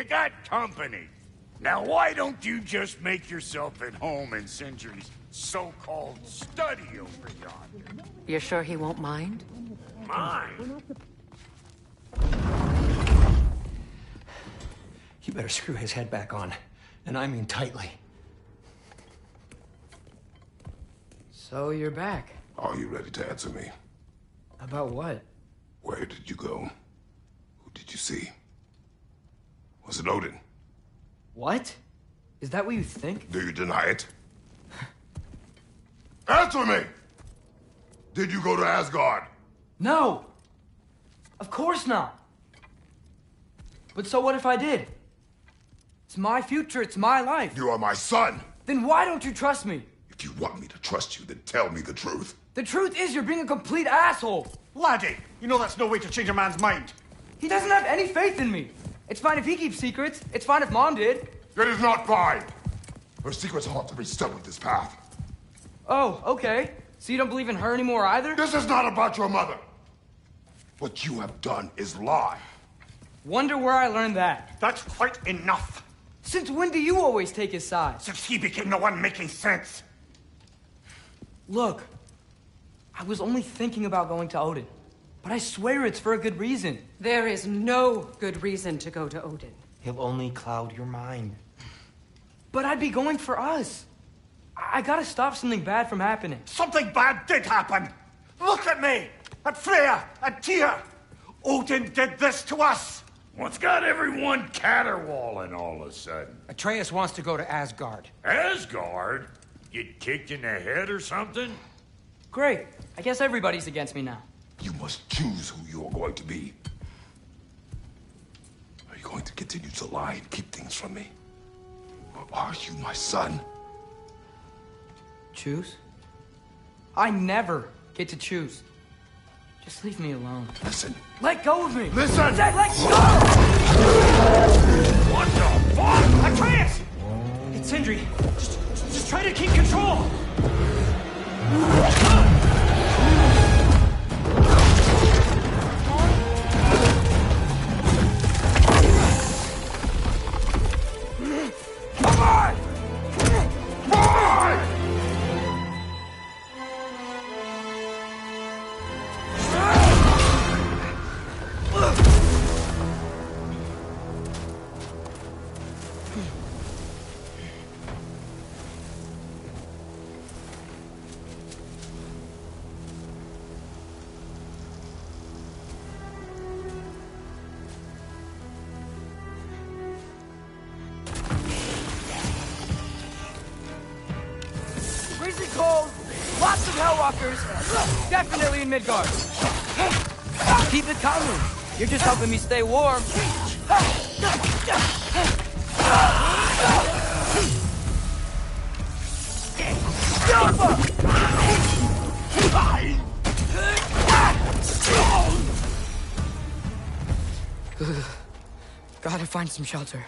got company. Now why don't you just make yourself at home in Sindri's so-called study over yonder? You're sure he won't mind? Mind? You better screw his head back on. And I mean tightly. So you're back. Are you ready to answer me? About what? Where did you go? Who did you see? Was it Odin? What? Is that what you think? Do you deny it? Answer me! Did you go to Asgard? No! Of course not! But so what if I did? It's my future, it's my life. You are my son! Then why don't you trust me? If you want me to trust you, then tell me the truth. The truth is you're being a complete asshole. Laddie, you know that's no way to change a man's mind. He doesn't have any faith in me. It's fine if he keeps secrets. It's fine if Mom did. It is not fine! Her secrets ought to be stuck with this path. Oh, okay. So you don't believe in her anymore either? This is not about your mother! What you have done is lie. Wonder where I learned that. That's quite enough. Since when do you always take his side? Since he became the one making sense. Look, I was only thinking about going to Odin. But I swear it's for a good reason. There is no good reason to go to Odin. He'll only cloud your mind. But I'd be going for us. I gotta stop something bad from happening. Something bad did happen. Look at me, at Freya, at Tyr. Odin did this to us. What's got everyone caterwauling all of a sudden? Atreus wants to go to Asgard. Asgard? Get kicked in the head or something? Great. I guess everybody's against me now. You must choose who you are going to be. Are you going to continue to lie and keep things from me? Or are you my son? Choose? I never get to choose. Just leave me alone. Listen. Let go of me! Listen! I said let go! What the fuck? Atreus! It's Sindri. Just try to keep control. Come on! Come on! Freezing cold, lots of Hellwalkers, definitely in Midgard. Keep it coming. You're just helping me stay warm. Gotta find some shelter.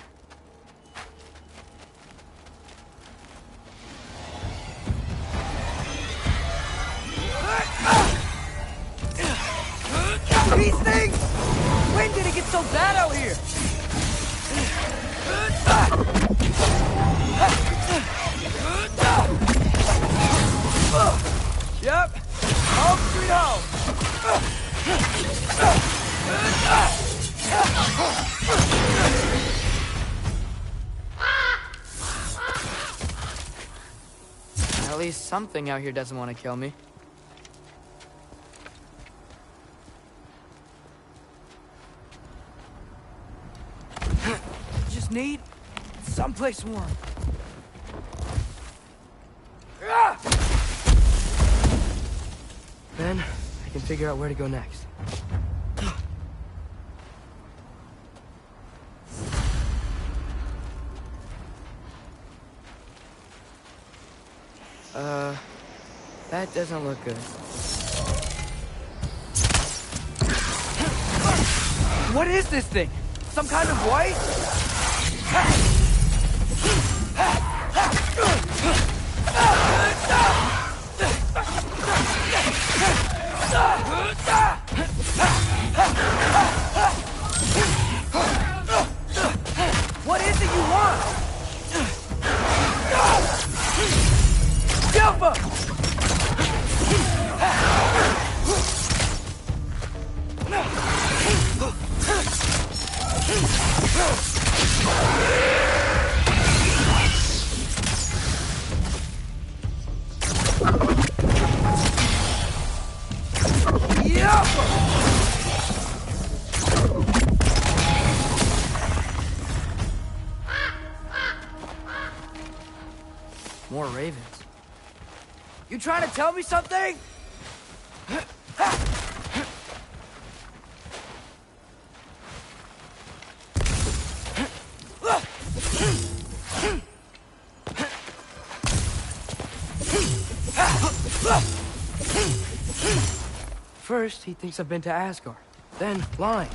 These things! When did it get so bad out here? Yep. Home sweet home. At least something out here doesn't want to kill me. Just need someplace warm. Then I can figure out where to go next. That doesn't look good. What is this thing? Some kind of white? Jumper! More ravens. You trying to tell me something? First, he thinks I've been to Asgard. Then, lying.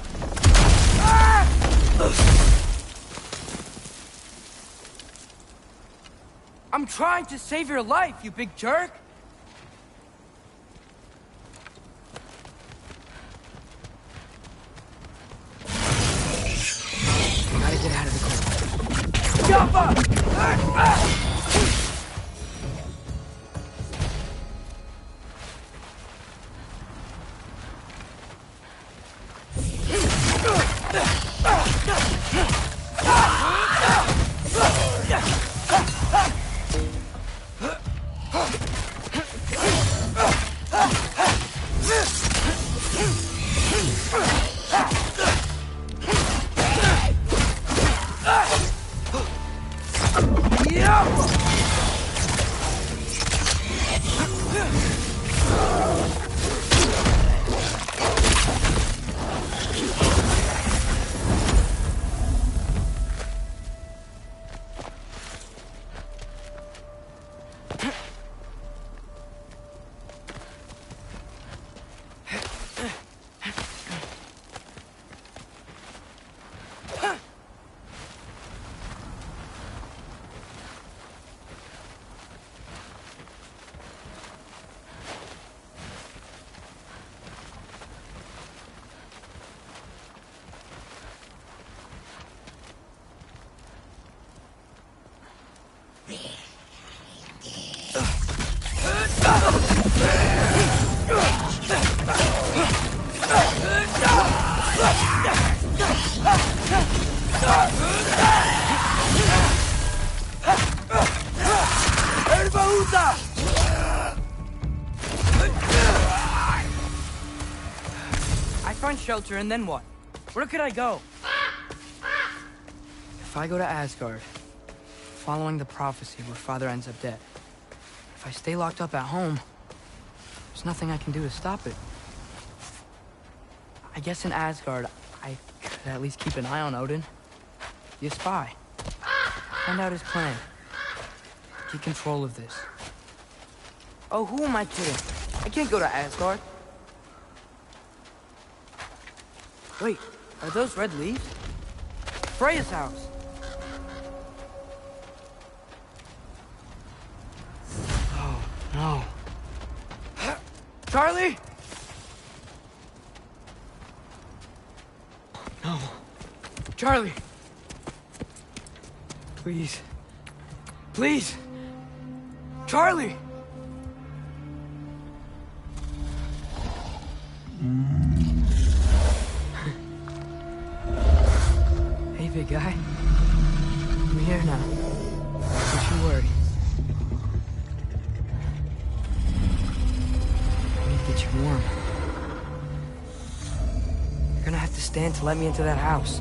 I'm trying to save your life, you big jerk! Gotta get out of the car. Jump up! I find shelter, and then what? Where could I go? If I go to Asgard, following the prophecy where Father ends up dead, if I stay locked up at home, there's nothing I can do to stop it. I guess in Asgard, I could at least keep an eye on Odin. Be a spy. Find out his plan. Get control of this. Oh, who am I kidding? I can't go to Asgard. Wait, are those red leaves? Freya's house. Oh, no. Charlie? No. Charlie. Please. Please. Charlie! Hey, big guy. I'm here now. Don't you worry. I need to get you warm. You're gonna have to stand to let me into that house.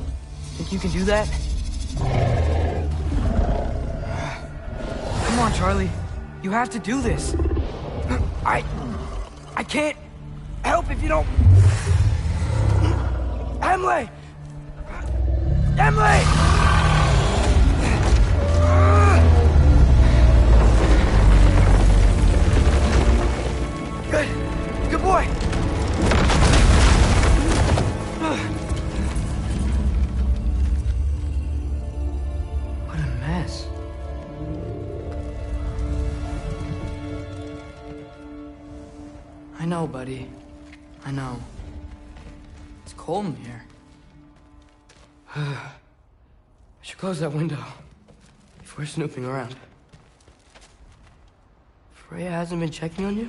Think you can do that? Come on, Charlie. You have to do this. I can't help if you don't... Emily! Emily! Good boy. What a mess. I know, buddy. I know. It's cold in here. I should close that window before snooping around. Freya hasn't been checking on you?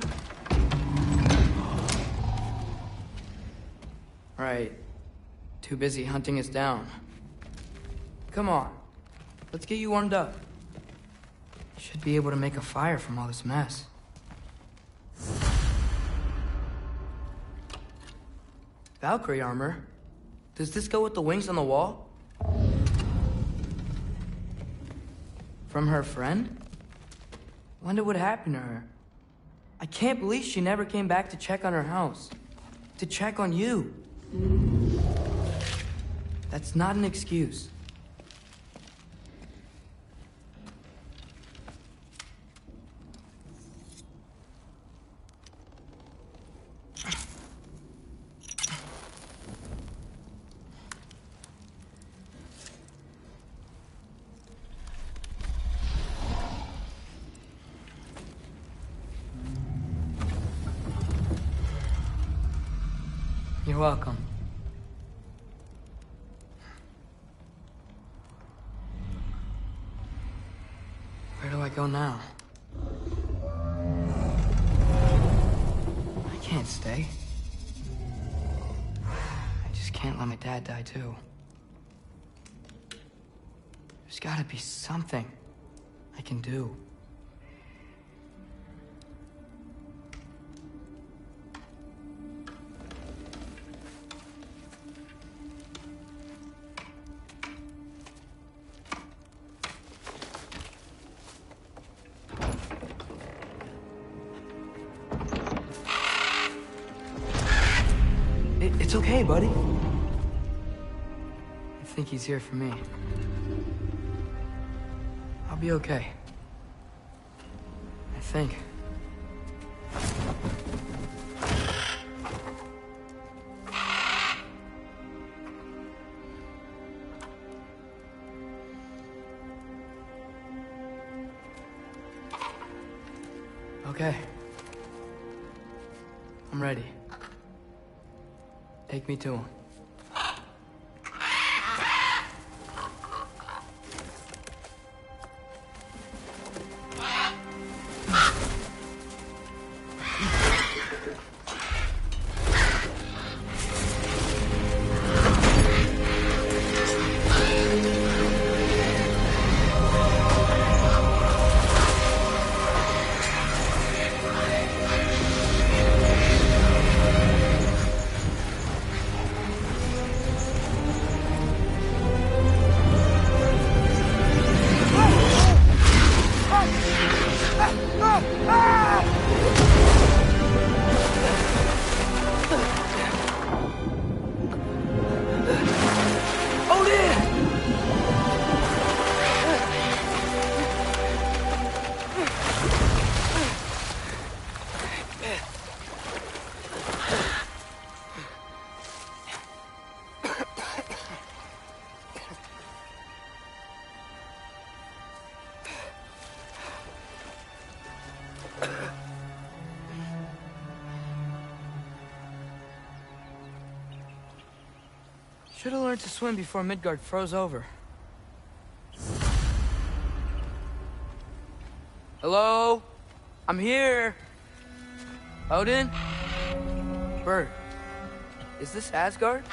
Right. Too busy hunting us down. Come on. Let's get you warmed up. You should be able to make a fire from all this mess. Valkyrie armor? Does this go with the wings on the wall? From her friend? Wonder what happened to her. I can't believe she never came back to check on her house. To check on you. That's not an excuse. You're welcome. Where do I go now? I can't stay. I just can't let my dad die too. There's gotta be something I can do. It's okay, buddy. I think he's here for me. I'll be okay. I think. Okay. I'm ready. Take me to him. Should have learned to swim before Midgard froze over. Hello? I'm here. Odin? Bert. Is this Asgard?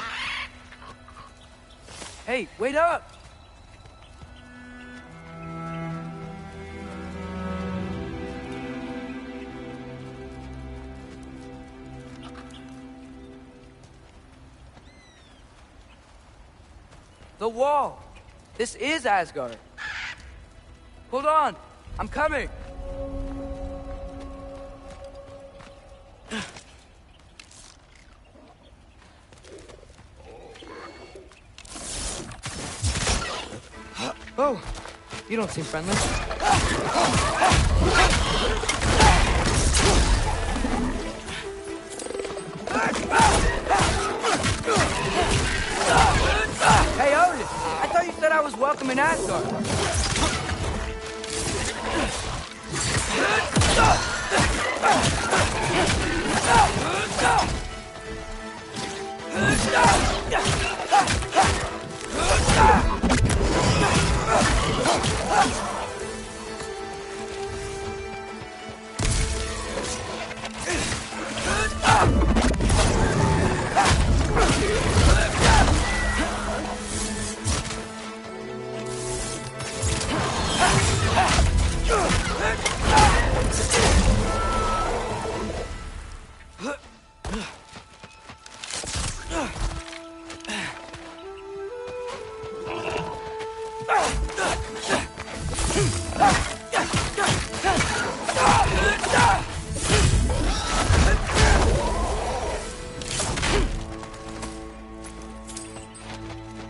Hey, wait up! The wall! This is Asgard. Hold on! I'm coming! Oh! You don't seem friendly. Hey, Odin! I thought you said I was welcome in Asgard.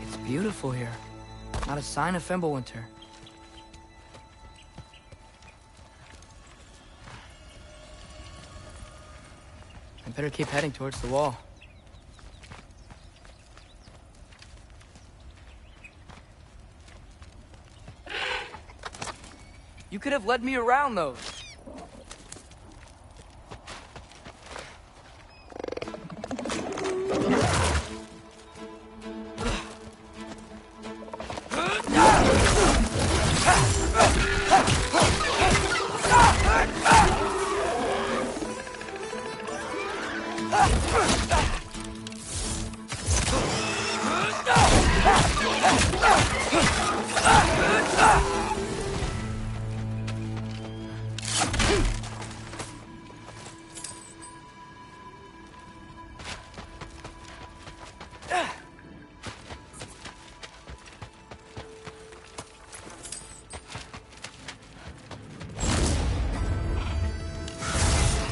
It's beautiful here. Not a sign of Fimbulwinter. I better keep heading towards the wall. You could have led me around those.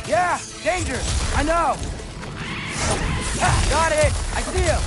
Yeah, danger! I know! Got it! I see him!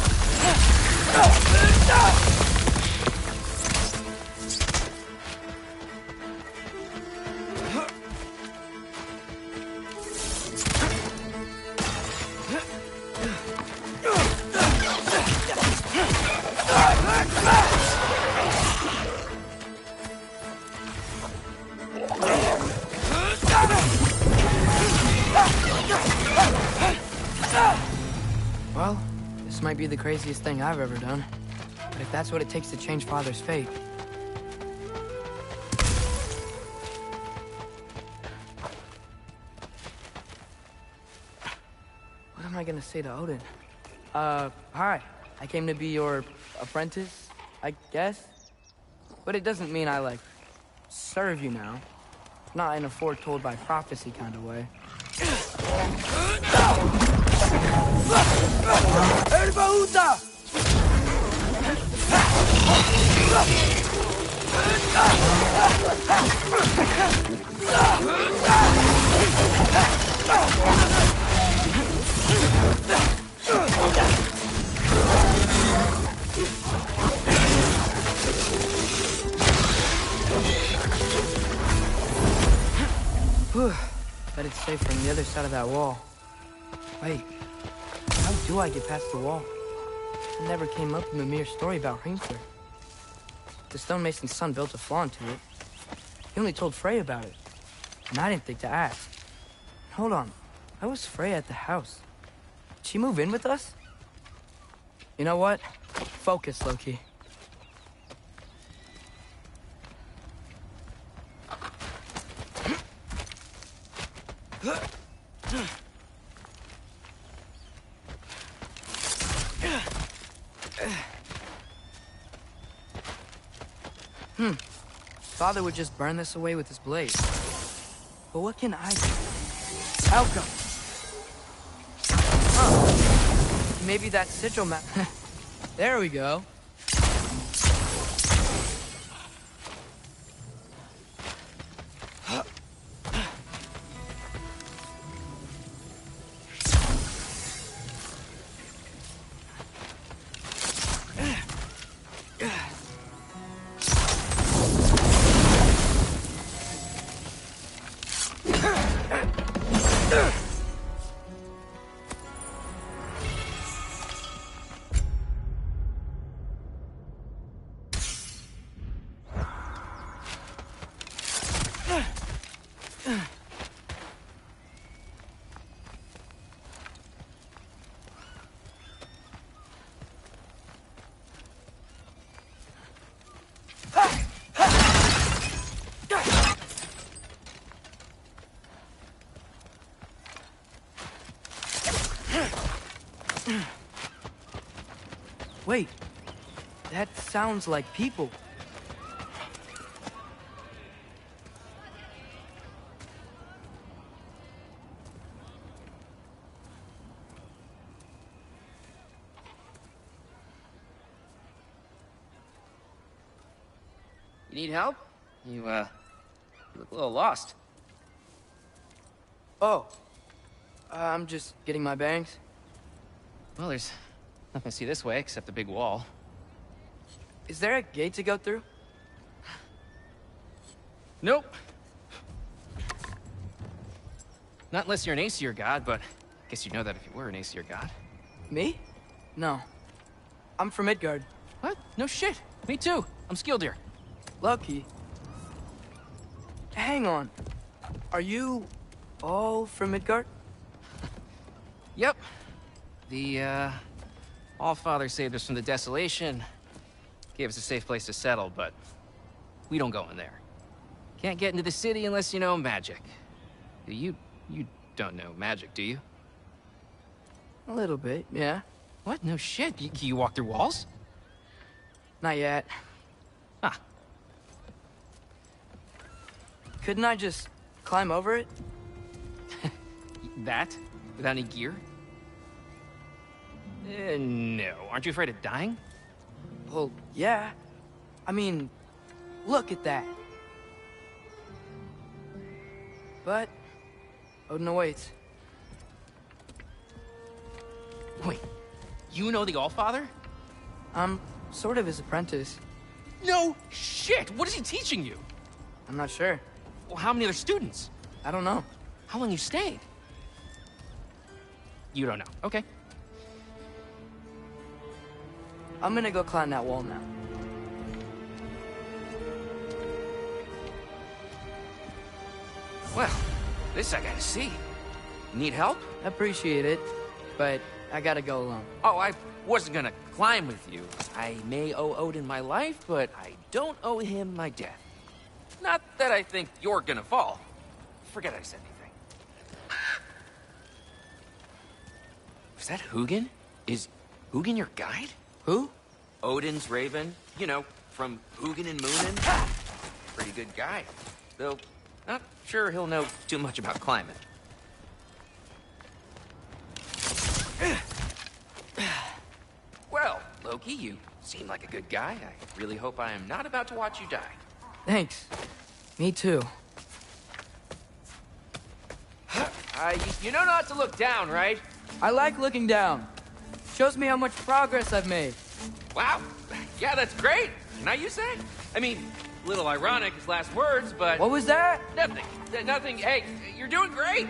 Well, this might be the craziest thing I've ever done. But if that's what it takes to change Father's fate... What am I gonna say to Odin? Hi. I came to be your apprentice, I guess? But it doesn't mean I, like, serve you now. Not in a foretold by prophecy kind of way. Bet it's safer on the other side of that wall. Wait, how do I get past the wall? It never came up in the mere story about Hrimthur. The stonemason's son built a flaw into it. He only told Frey about it, and I didn't think to ask. Hold on, how was Frey at the house? Did she move in with us? You know what? Focus, Loki. Father would just burn this away with his blade. But what can I do? How come? Huh. Maybe that sigil map. There we go. Wait, that sounds like people. You need help? You look a little lost. Oh. I'm just getting my bearings. Well, there's nothing to see this way except the big wall. Is there a gate to go through? Nope. Not unless you're an Aesir god, but I guess you'd know that if you were an Aesir god. Me? No. I'm from Midgard. What? No shit. Me too. I'm skilled here. Lucky. Hang on. Are you all from Midgard? Yep. The, Allfather saved us from the desolation. Gave us a safe place to settle, but we don't go in there. Can't get into the city unless you know magic. You don't know magic, do you? A little bit, yeah. What? No shit. You walk through walls? Not yet. Huh. Couldn't I just climb over it? That? Without any gear? No. Aren't you afraid of dying? Well, yeah. I mean, look at that. But Odin awaits. Wait, you know the Allfather? I'm sort of his apprentice. No shit! What is he teaching you? I'm not sure. Well, how many other students? I don't know. How long you stayed? You don't know. Okay. I'm gonna go climb that wall now. Well, this I gotta see. Need help? Appreciate it, but I gotta go alone. Oh, I wasn't gonna climb with you. I may owe Odin my life, but I don't owe him my death. Not that I think you're gonna fall. Forget I said anything. Was that Hugin? Is Hugin your guide? Who? Odin's raven. You know, from Hugin and Moonin. Pretty good guy. Though, not sure he'll know too much about climbing. Well, Loki, you seem like a good guy. I really hope I am not about to watch you die. Thanks. Me too. You know not to look down, right? I like looking down. Shows me how much progress I've made. Wow. Yeah, that's great. Now you say? I mean, a little ironic his last words, but... What was that? Nothing. Nothing. Hey, you're doing great.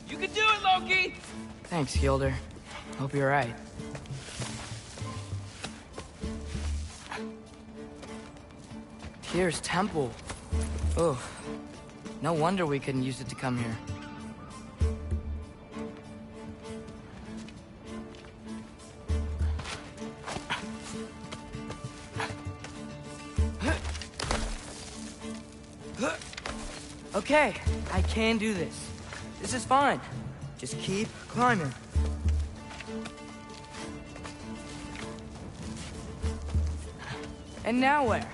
You can do it, Loki! Thanks, Gilder. Hope you're right. Tyr's temple. Oh, no wonder we couldn't use it to come here. Okay, I can do this. This is fine. Just keep climbing. And now where?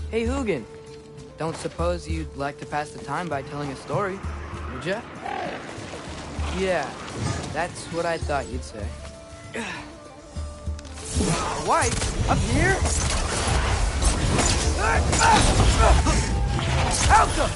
Hey, Hugin. Don't suppose you'd like to pass the time by telling a story, would ya? Yeah, that's what I thought you'd say. White? Up here? Alka!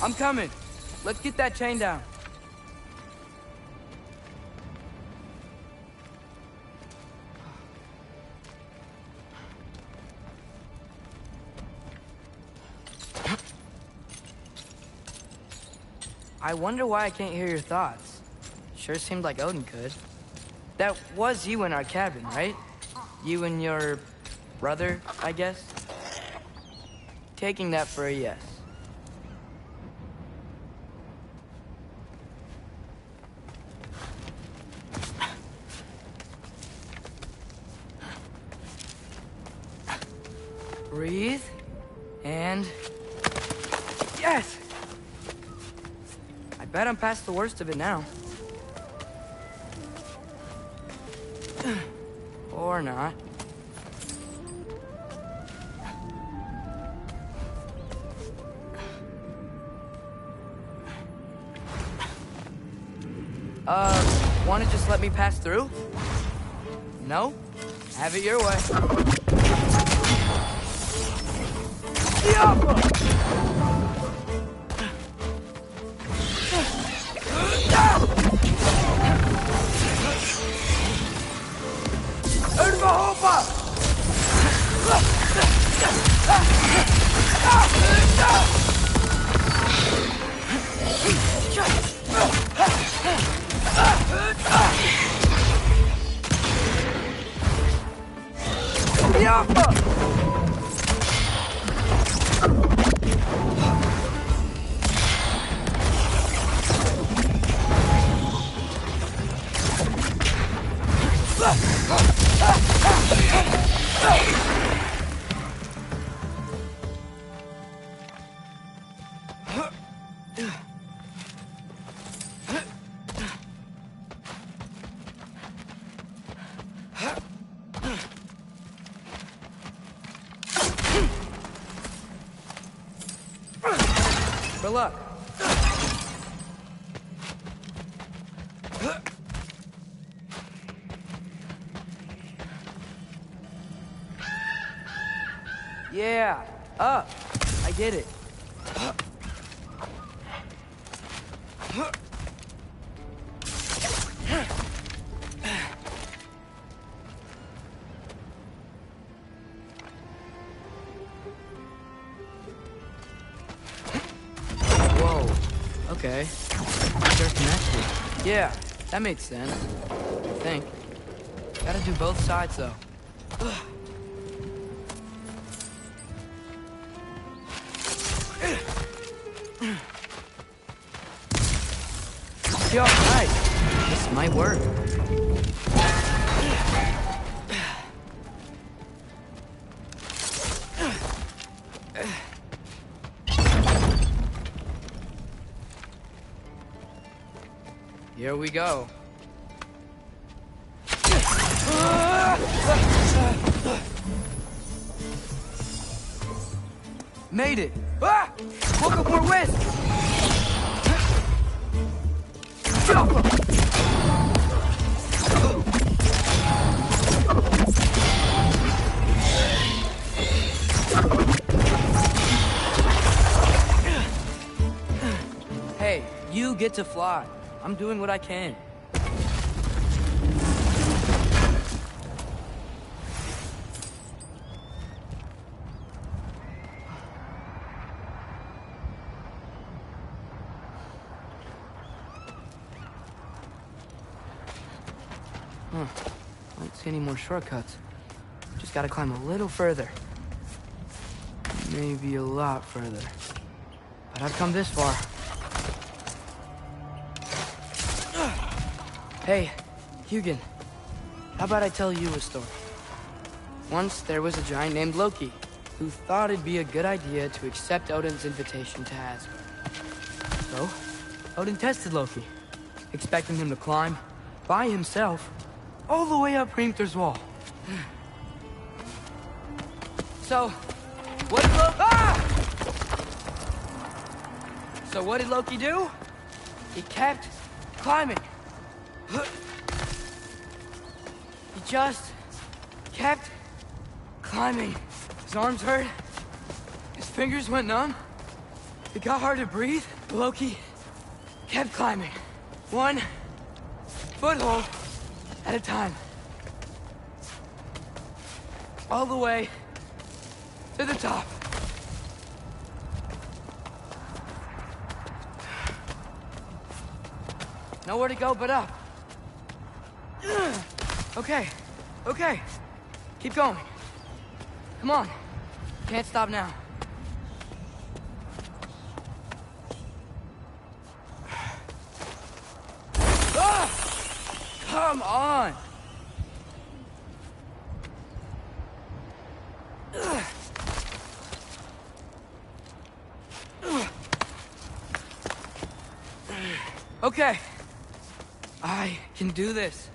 I'm coming. Let's get that chain down. I wonder why I can't hear your thoughts. Sure seemed like Odin could. That was you in our cabin, right? You and your brother, I guess? Taking that for a yes. Breathe, and... Yes! I bet I'm past the worst of it now. Or not. Wanna just let me pass through? No? Have it your way. Good luck. Yeah, up. I get it. Whoa. Okay. They're connected. Yeah, that makes sense. I think. Gotta do both sides, though. All right. This might work. Here we go. Made it. Ah! Woke up more west. Hey, you get to fly. I'm doing what I can. Don't see any more shortcuts. Just gotta climb a little further. Maybe a lot further. But I've come this far. Hey, Hugin. How about I tell you a story? Once there was a giant named Loki, who thought it'd be a good idea to accept Odin's invitation to Asgard. So, Odin tested Loki, expecting him to climb, by himself, all the way up Hrimthur's wall. So, what did what did Loki do? He kept climbing. He just kept climbing. His arms hurt. His fingers went numb. It got hard to breathe. Loki kept climbing. One foothold at a time. All the way to the top. Nowhere to go but up. Okay, okay. Keep going. Come on. Can't stop now. Ah! Come on! Okay. I can do this.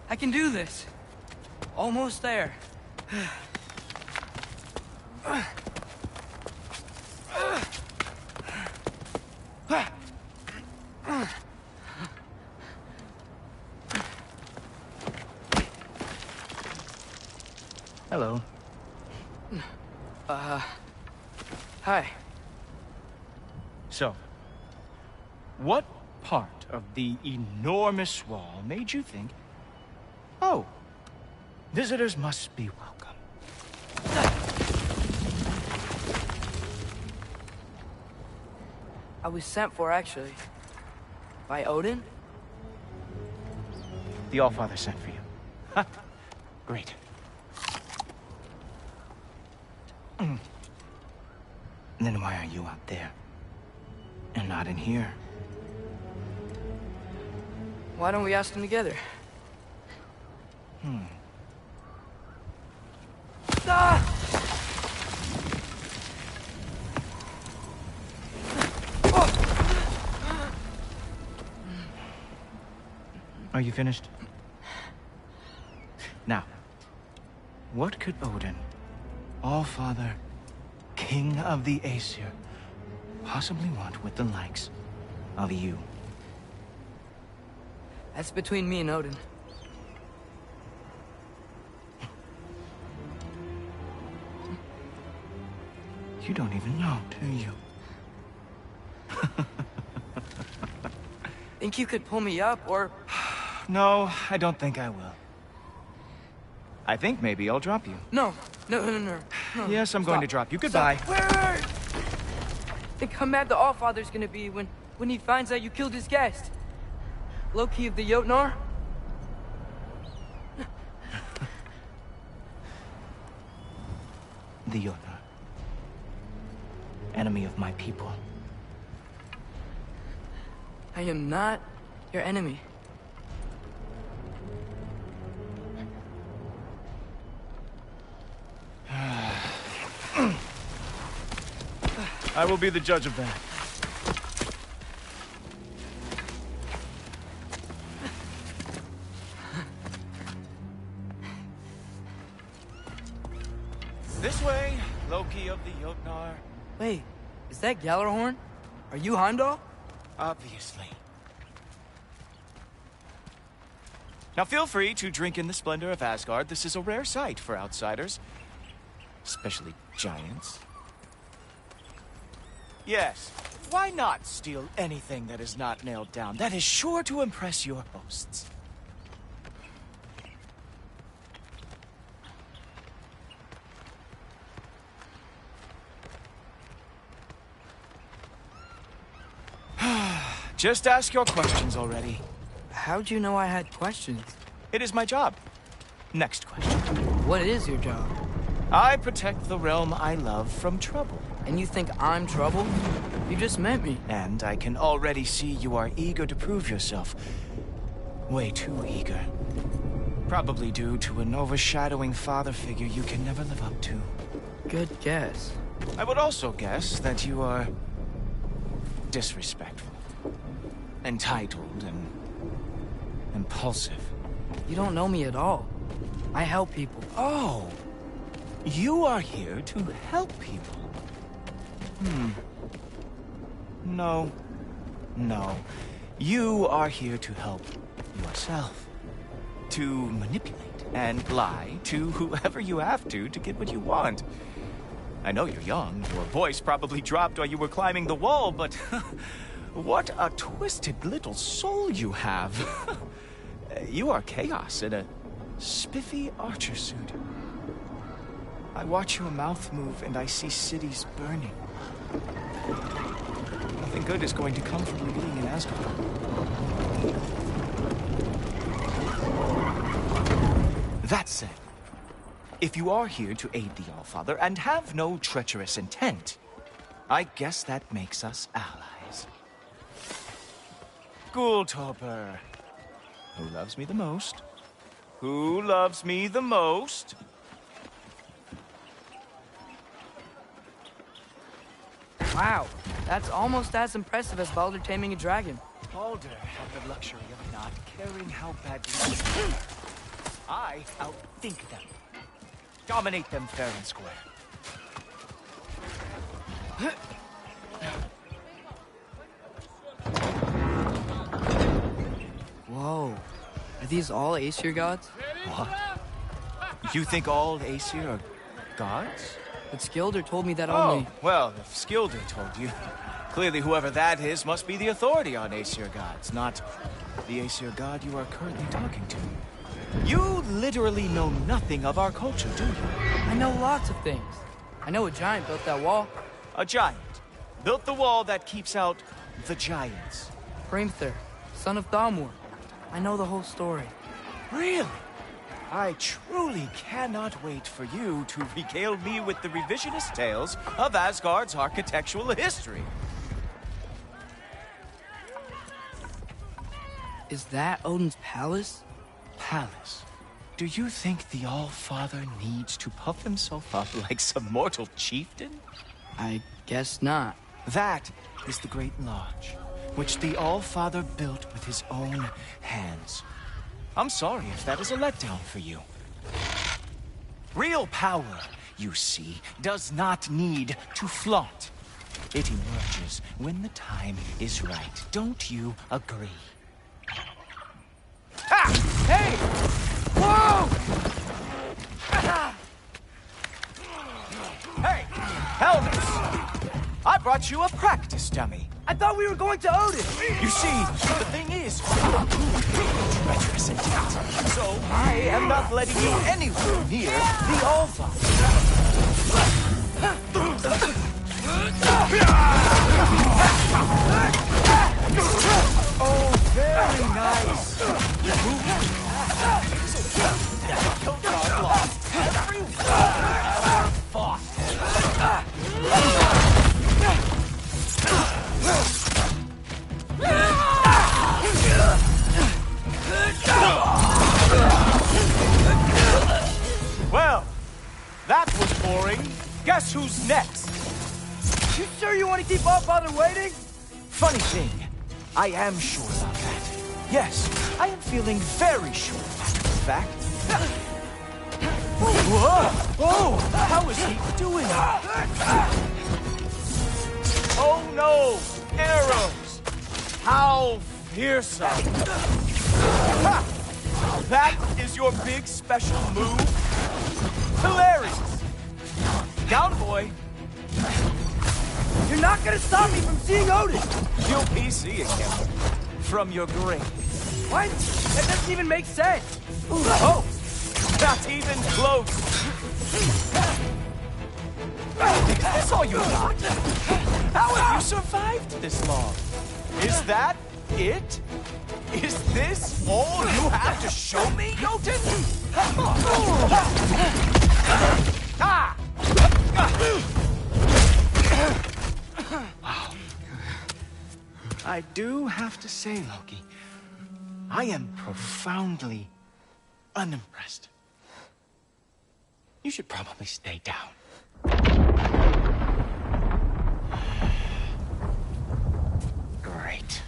I can do this. Almost there. Hello. Hi. So, what part of the enormous wall made you think, oh, visitors must be welcome? I was sent for, actually. By Odin? The Allfather sent for you. Ha! Great. Then why are you out there? And not in here? Why don't we ask them together? Ah! Are you finished? Now, what could Odin, Allfather, King of the Aesir, possibly want with the likes of you? That's between me and Odin. You don't even know, do you? Think you could pull me up, or... No, I don't think I will. I think maybe I'll drop you. No. Yes, I'm going to drop you. Goodbye. Wait. Think how mad the Allfather's gonna be when he finds out you killed his guest. Loki of the Jotnar? The Jotnar. Enemy of my people. I am not your enemy. I will be the judge of that. This way, Loki of the Jotnar. Wait, is that Gjallarhorn? Are you Heimdall? Obviously. Now feel free to drink in the splendor of Asgard. This is a rare sight for outsiders. Especially giants. Yes, why not steal anything that is not nailed down? That is sure to impress your hosts. Just ask your questions already. How'd you know I had questions? It is my job. Next question. What is your job? I protect the realm I love from trouble. And you think I'm trouble? You just met me. And I can already see you are eager to prove yourself. Way too eager. Probably due to an overshadowing father figure you can never live up to. Good guess. I would also guess that you are disrespectful, entitled, and impulsive. You don't know me at all. I help people. Oh, you are here to help people. No. You are here to help yourself. To manipulate and lie to whoever you have to get what you want. I know you're young. Your voice probably dropped while you were climbing the wall, but what a twisted little soul you have. You are chaos in a spiffy archer suit. I watch your mouth move and I see cities burning. Nothing good is going to come from you being in Asgard. That said, if you are here to aid the Allfather and have no treacherous intent, I guess that makes us allies. Gulltober. Who loves me the most? Who loves me the most? Wow, that's almost as impressive as Baldur taming a dragon. Baldur had the luxury of not caring how badly I outthink them. Dominate them fair and square. Whoa, are these all Aesir gods? What? You think all Aesir are gods? But Skilder told me that only... Oh, well, if Skilder told you, clearly whoever that is must be the authority on Aesir gods, not the Aesir god you are currently talking to. You literally know nothing of our culture, do you? I know lots of things. I know a giant built that wall. A giant built the wall that keeps out the giants. Hrimthur, son of Thamur. I know the whole story. Really? I truly cannot wait for you to regale me with the revisionist tales of Asgard's architectural history. Is that Odin's palace? Palace? Do you think the All-Father needs to puff himself up like some mortal chieftain? I guess not. That is the Great Lodge, which the All-Father built with his own hands. I'm sorry if that is a letdown for you. Real power, you see, does not need to flaunt. It emerges when the time is right. Don't you agree? Ah! Hey! Whoa! Hey! Helmets! I brought you a practice dummy. I thought we were going to Odin! You see, the thing is, treacherous intent. So I am not letting you anywhere near the Allfather. Oh, very nice. Kildar lost every war ever fought. Well, that was boring. Guess who's next? You sure you want to keep All-Father waiting? Funny thing, I am sure about that. Yes, I am feeling very sure, in fact. Whoa! Whoa! How is he doing that? Oh no! Arrows! How fearsome! Ha! That is your big special move? Hilarious! Down, boy! You're not gonna stop me from seeing Odin! You'll be seeing him from your grave. What? That doesn't even make sense! Oh! Not even close! Is this all you got? How have you survived this long? Is that it? Is this all you have to show me, Jotun? Ah! Wow. I do have to say, Loki, I am profoundly unimpressed. You should probably stay down. Great.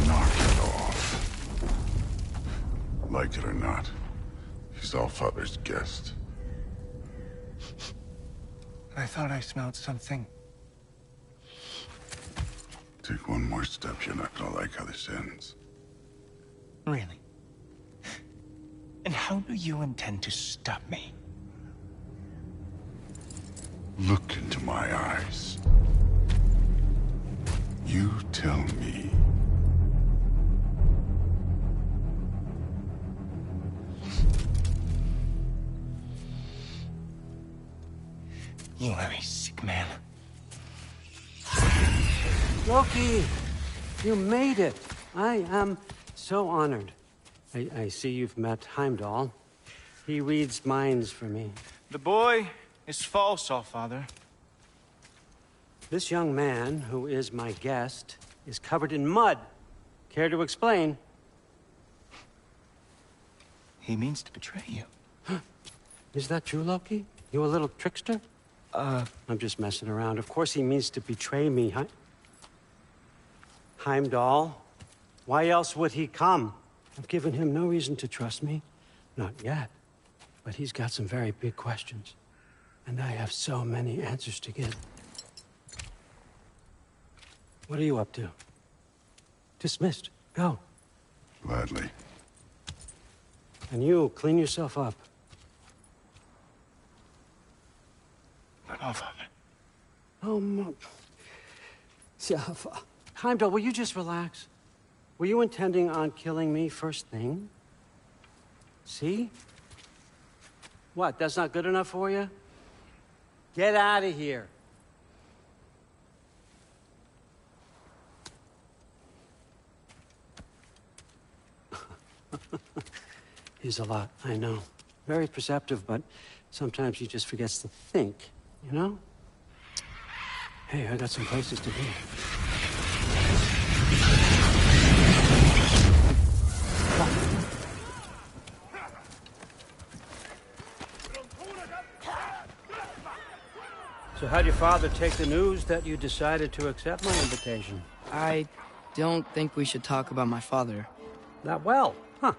Knock it off. Like it or not, he's Allfather's guest. I thought I smelled something. Take one more step, you're not gonna like how this ends. Really? how do you intend to stop me? Look into my eyes. You tell me. You are a sick man. Loki, you made it. I am so honored. I see you've met Heimdall. He reads minds for me. The boy is false, Allfather. This young man, who is my guest, is covered in mud. Care to explain? He means to betray you. Is that true, Loki? You a little trickster? I'm just messing around. Of course he means to betray me, Heimdall? Why else would he come? I've given him no reason to trust me. Not yet. But he's got some very big questions. And I have so many answers to give. What are you up to? Dismissed. Go. Gladly. And you, clean yourself up. But Allfather. Oh, Heimdall, will you just relax? Were you intending on killing me first thing? See? What, that's not good enough for you? Get out of here. He's a lot, I know. Very perceptive, but sometimes he just forgets to think, you know? Hey, I got some places to be. So how'd your father take the news that you decided to accept my invitation? I don't think we should talk about my father. Not well, huh?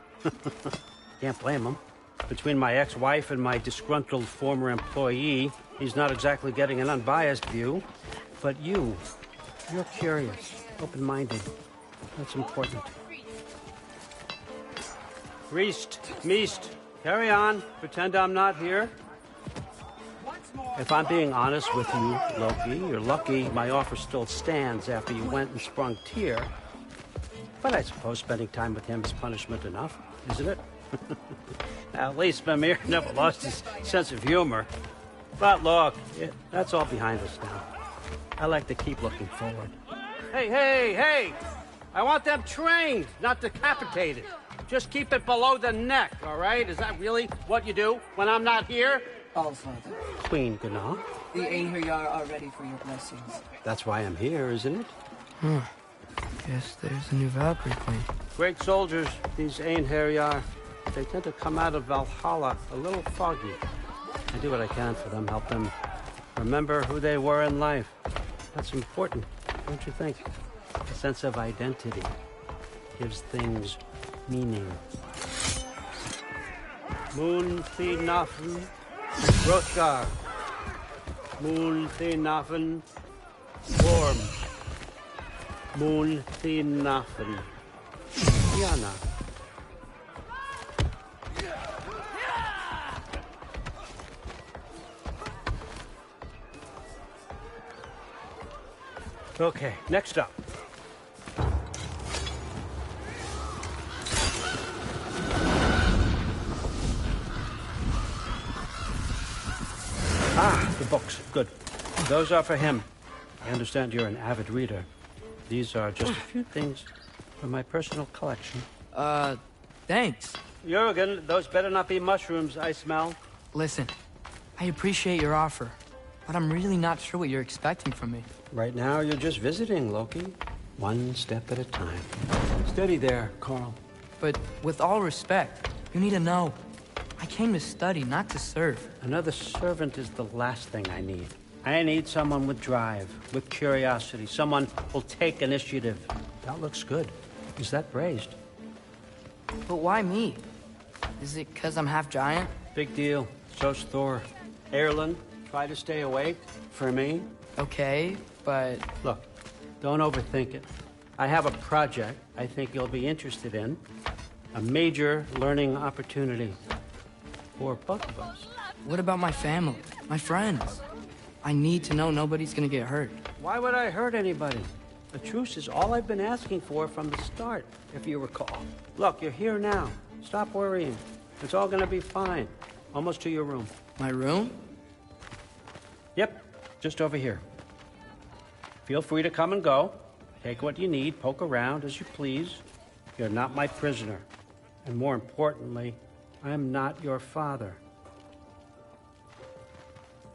Can't blame him. Between my ex-wife and my disgruntled former employee, he's not exactly getting an unbiased view. But you're curious, open-minded. That's important. Priest, Meest, carry on. Pretend I'm not here. If I'm being honest with you, Loki, you're lucky my offer still stands after you went and sprung Tyr. But I suppose spending time with him is punishment enough, isn't it? At least Mimir never lost his sense of humor. But look, that's all behind us now. I like to keep looking forward. Hey! I want them trained, not decapitated. Just keep it below the neck, all right? Is that really what you do when I'm not here? Allfather, Queen Gná. the Einherjar are ready for your blessings. That's why I'm here, isn't it? Guess there's a new Valkyrie Queen. Great soldiers, these Einherjar. They tend to come out of Valhalla a little foggy. I do what I can for them, help them remember who they were in life. That's important, don't you think? A sense of identity gives things meaning. Moon Thinafen, Hrothgar. Moon Thinafen, Worm. Moon Thinafen, Yana. Okay, next up. The books. Good. Those are for him. I understand you're an avid reader. These are just a few things from my personal collection. Thanks. Jurgen, those better not be mushrooms I smell. Listen, I appreciate your offer, but I'm really not sure what you're expecting from me. Right now, you're just visiting, Loki. One step at a time. Steady there, Carl. But with all respect, you need to know. I came to study, not to serve. Another servant is the last thing I need. I need someone with drive, with curiosity, someone who'll take initiative. That looks good. Is that praised? But why me? Is it because I'm half giant? Big deal. So's Thor. Erlen, try to stay awake. For me. Okay, but... Look, don't overthink it. I have a project I think you'll be interested in. A major learning opportunity for both of us. What about my family? My friends? I need to know nobody's gonna get hurt. Why would I hurt anybody? A truce is all I've been asking for from the start, if you recall. Look, you're here now. Stop worrying. It's all gonna be fine. Almost to your room. My room? Yep, just over here. Feel free to come and go. Take what you need, poke around as you please. You're not my prisoner. And more importantly, I'm not your father.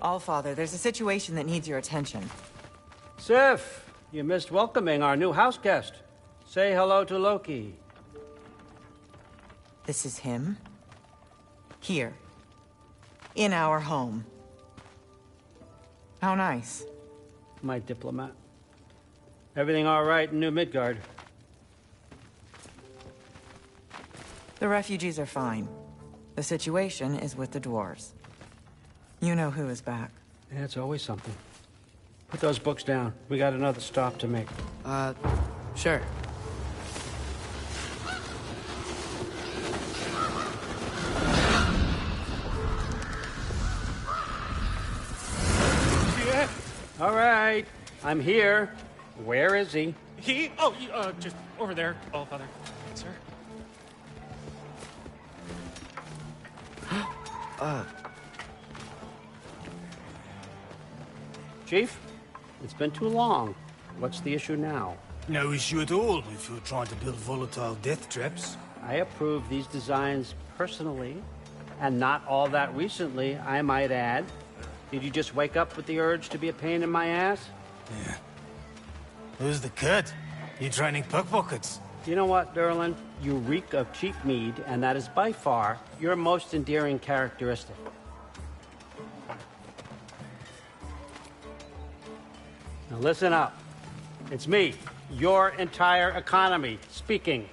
Allfather, there's a situation that needs your attention. Sif, you missed welcoming our new house guest. Say hello to Loki. This is him? Here. In our home. How nice. My diplomat. Everything all right in New Midgard? The refugees are fine. The situation is with the dwarves. You know who is back. Yeah, it's always something. Put those books down. We got another stop to make. Sure. Yeah. All right. I'm here. Where is he? Just over there, Allfather. Sir? Chief, it's been too long. What's the issue now? No issue at all if you're trying to build volatile death traps. I approve these designs personally, and not all that recently, I might add. Did you just wake up with the urge to be a pain in my ass? Yeah. Who's the cut? You training pickpockets? You know what, Derlin? You reek of cheap mead, and that is by far your most endearing characteristic. Now listen up. It's me, your entire economy, speaking.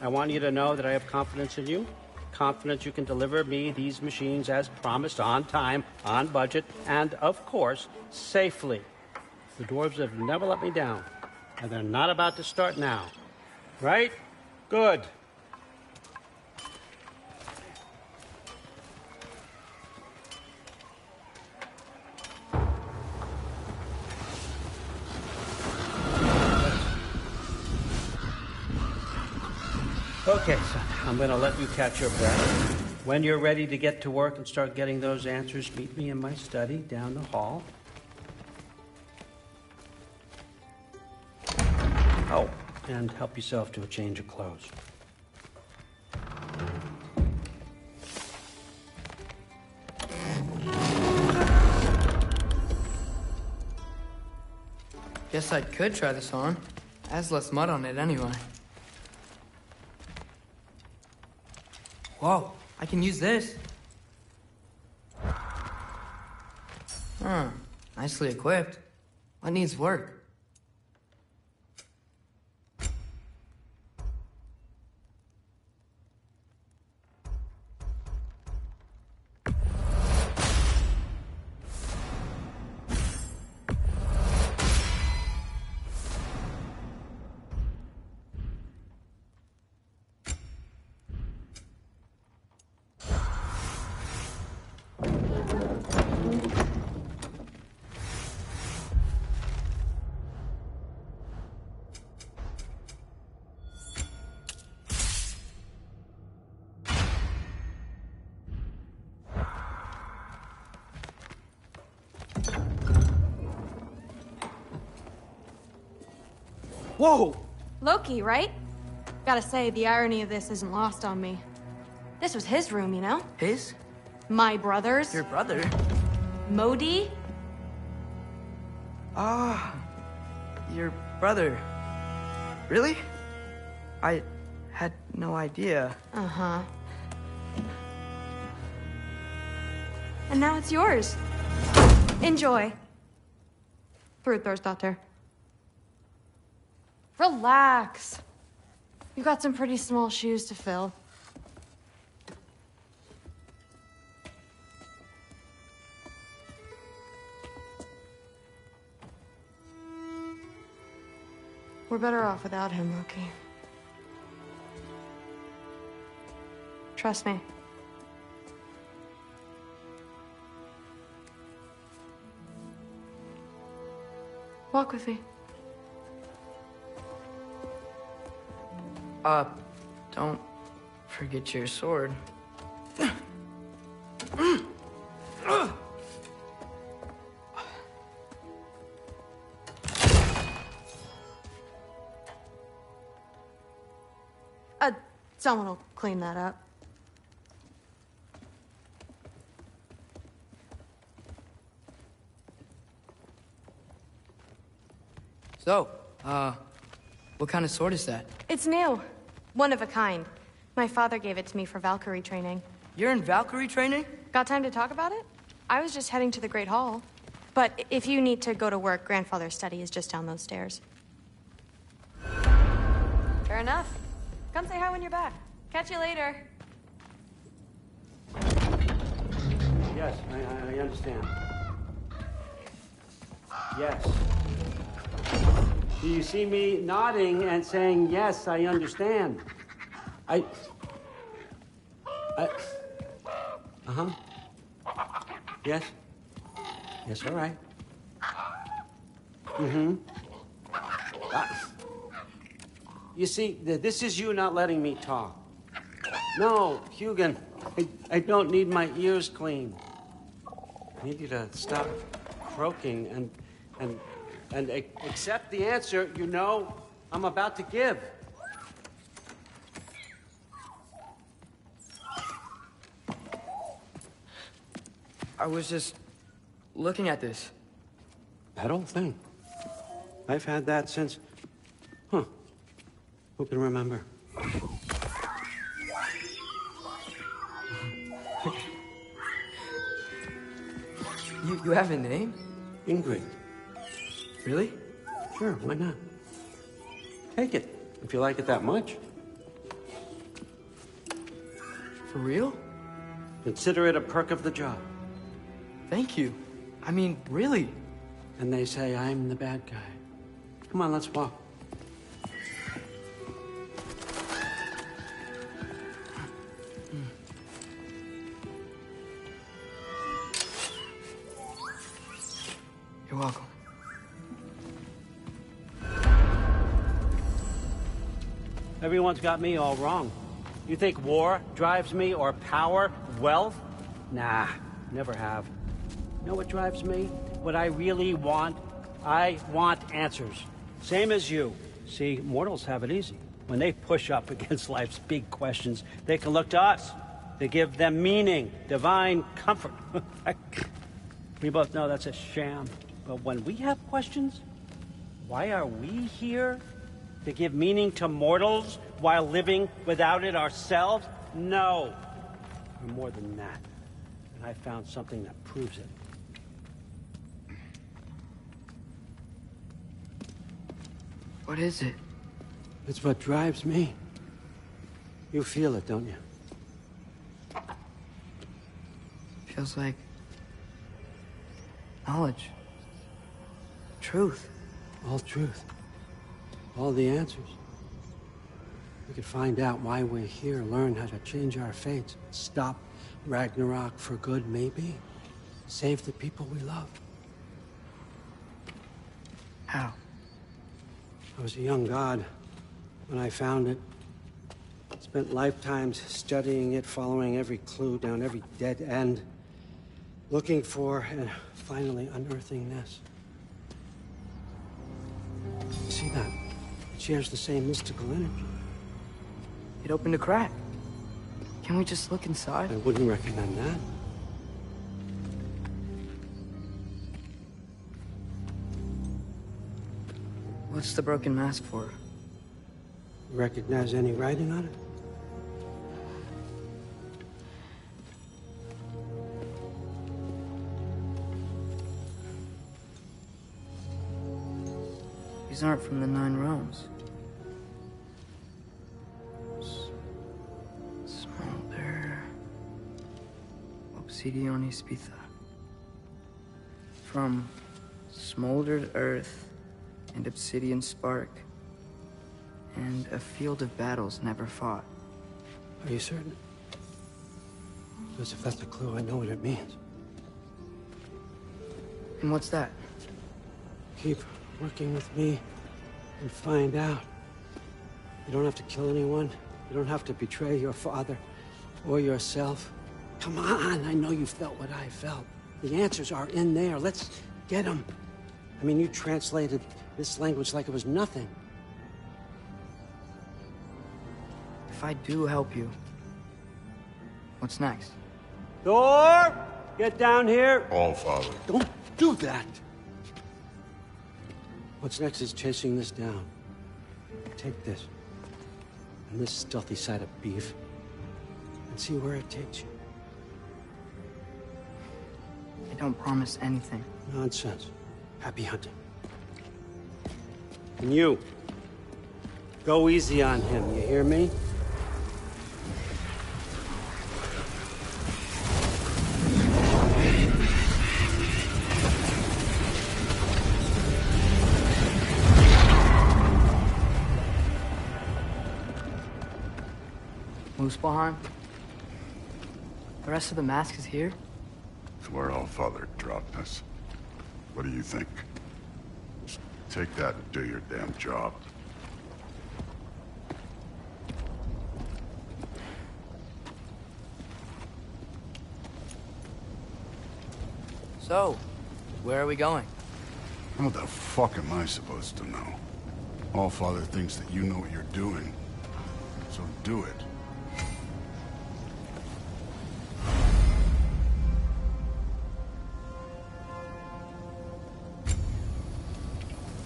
I want you to know that I have confidence in you. Confidence you can deliver me these machines as promised, on time, on budget, and, of course, safely. The dwarves have never let me down, and they're not about to start now. Right? Good. Okay, son, I'm gonna let you catch your breath. When you're ready to get to work and start getting those answers, meet me in my study down the hall. Oh, and help yourself to a change of clothes. Guess I could try this on. Has less mud on it anyway. Whoa, I can use this. Huh, nicely equipped. What needs work? Whoa! Loki, right? Gotta say, the irony of this isn't lost on me. This was his room, you know? His? My brother's. Your brother? Modi? Ah, your brother. Really? I had no idea. Uh-huh. And now it's yours. Enjoy. Daughter. Relax. You got some pretty small shoes to fill. We're better off without him, Loki. Trust me. Walk with me. Don't forget your sword. Someone will clean that up. So, what kind of sword is that? It's new. One of a kind. My father gave it to me for Valkyrie training. You're in Valkyrie training? Got time to talk about it? I was just heading to the Great Hall. But if you need to go to work, Grandfather's study is just down those stairs. Fair enough. Come say hi when you're back. Catch you later. Yes, I understand. Yes. Do you see me nodding and saying, yes, I understand? Uh-huh. Yes? Yes, all right. Mm-hmm. You see, this is you not letting me talk. No, Hugin, I don't need my ears cleaned. I need you to stop croaking and accept the answer you know I'm about to give. I was just looking at this. That old thing. I've had that since... Huh. Who can remember? You have a name? Ingrid. Really? Sure, why not? Take it, if you like it that much. For real? Consider it a perk of the job. Thank you. I mean, really. And they say I'm the bad guy. Come on, let's walk. You're welcome. Everyone's got me all wrong. You think war drives me, or power, wealth? Nah, never have. You know what drives me? What I really want? I want answers. Same as you. See, mortals have it easy. When they push up against life's big questions, they can look to us. They give them meaning, divine comfort. We both know that's a sham. But when we have questions, why are we here? To give meaning to mortals while living without it ourselves? No. We're more than that. And I found something that proves it. What is it? It's what drives me. You feel it, don't you? Feels like knowledge. Truth. All truth. All the answers. We could find out why we're here, learn how to change our fates, stop Ragnarok for good, maybe. Save the people we love. How? I was a young god when I found it. Spent lifetimes studying it, following every clue down every dead end, looking for and finally unearthing this. See that? It shares the same mystical energy. It opened a crack. Can we just look inside? I wouldn't recommend that. What's the broken mask for? Recognize any writing on it? These aren't from the Nine Realms. Smolder. Obsidion Ispitha. From smoldered earth and obsidian spark, and a field of battles never fought. Are you certain? Because if that's a clue, I know what it means. And what's that? Keep working with me and find out. You don't have to kill anyone. You don't have to betray your father or yourself. Come on, I know you felt what I felt. The answers are in there. Let's get them. I mean, you translated this language like it was nothing. If I do help you, what's next? Thor! Get down here! All Father. Don't do that! What's next is chasing this down. Take this, and this stealthy side of beef, and see where it takes you. I don't promise anything. Nonsense. Happy hunting. And you, go easy on him, you hear me? Muspelheim? The rest of the mask is here? It's where All Father dropped us. What do you think? Just take that and do your damn job. So, where are we going? How the fuck am I supposed to know? All Father thinks that you know what you're doing. So do it.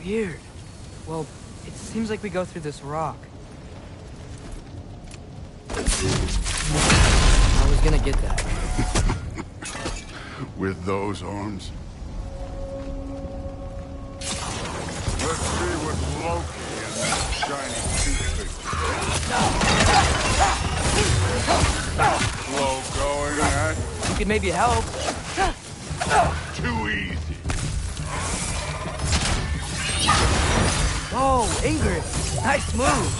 Weird. Well, it seems like we go through this rock. I was gonna get that. With those arms? Let's see what Loki and that shiny toothpick. Slow going, eh? You could maybe help. Too easy. Oh, Ingrid! Nice move!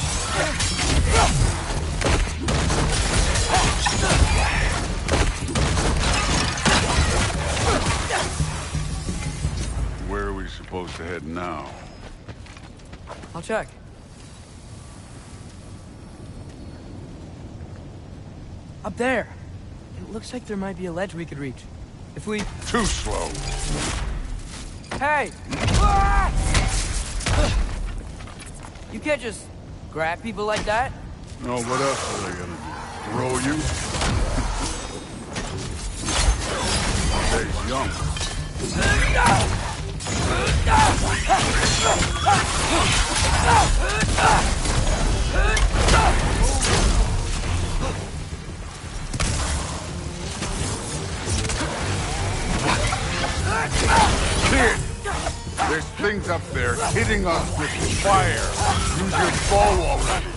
Where are we supposed to head now? I'll check. Up there! It looks like there might be a ledge we could reach. If we... Too slow. Hey! Ah! You can't just grab people like that. No, what else are they gonna do? Throw you? Stay young. Kid! There's things up there hitting us with fire. Use your bow already.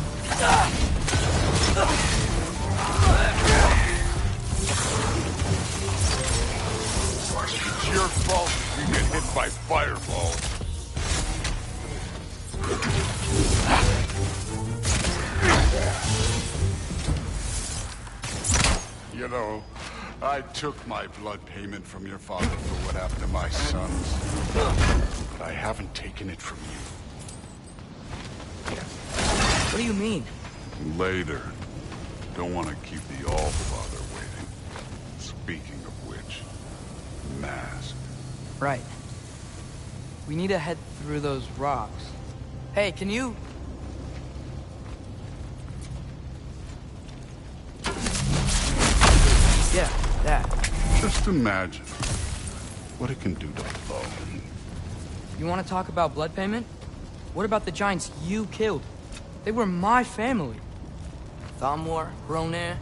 It's your fault if you get hit by fireballs. You know, I took my blood payment from your father for what happened to my sons. But I haven't taken it from you. What do you mean? Later. Don't want to keep the All-Father waiting. Speaking of which, mask. Right. We need to head through those rocks. Hey, can you... Yeah, that. Just imagine what it can do to bone. You want to talk about blood payment? What about the giants you killed? They were my family. Thamor, Hrungnir,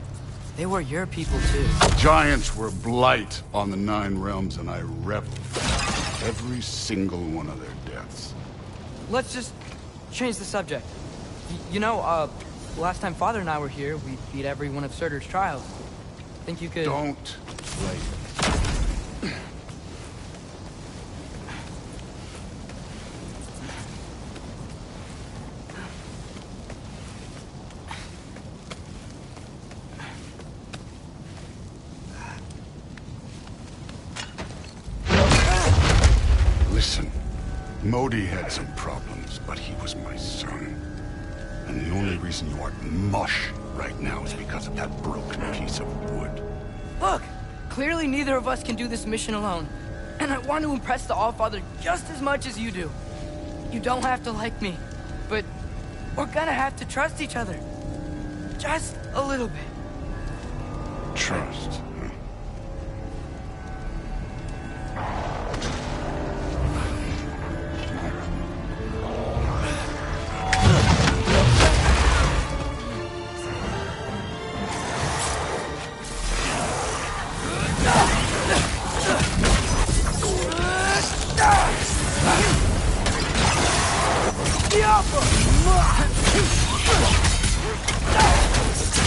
they were your people too. Giants were blight on the 9 realms, and I reveled every single one of their deaths. Let's just change the subject. You know, last time Father and I were here, we beat every one of Surtur's trials. Think you could... Don't play. Modi had some problems, but he was my son. And the only reason you aren't mush right now is because of that broken piece of wood. Look! Clearly neither of us can do this mission alone. And I want to impress the Allfather just as much as you do. You don't have to like me, but we're gonna have to trust each other. Just a little bit. Trust.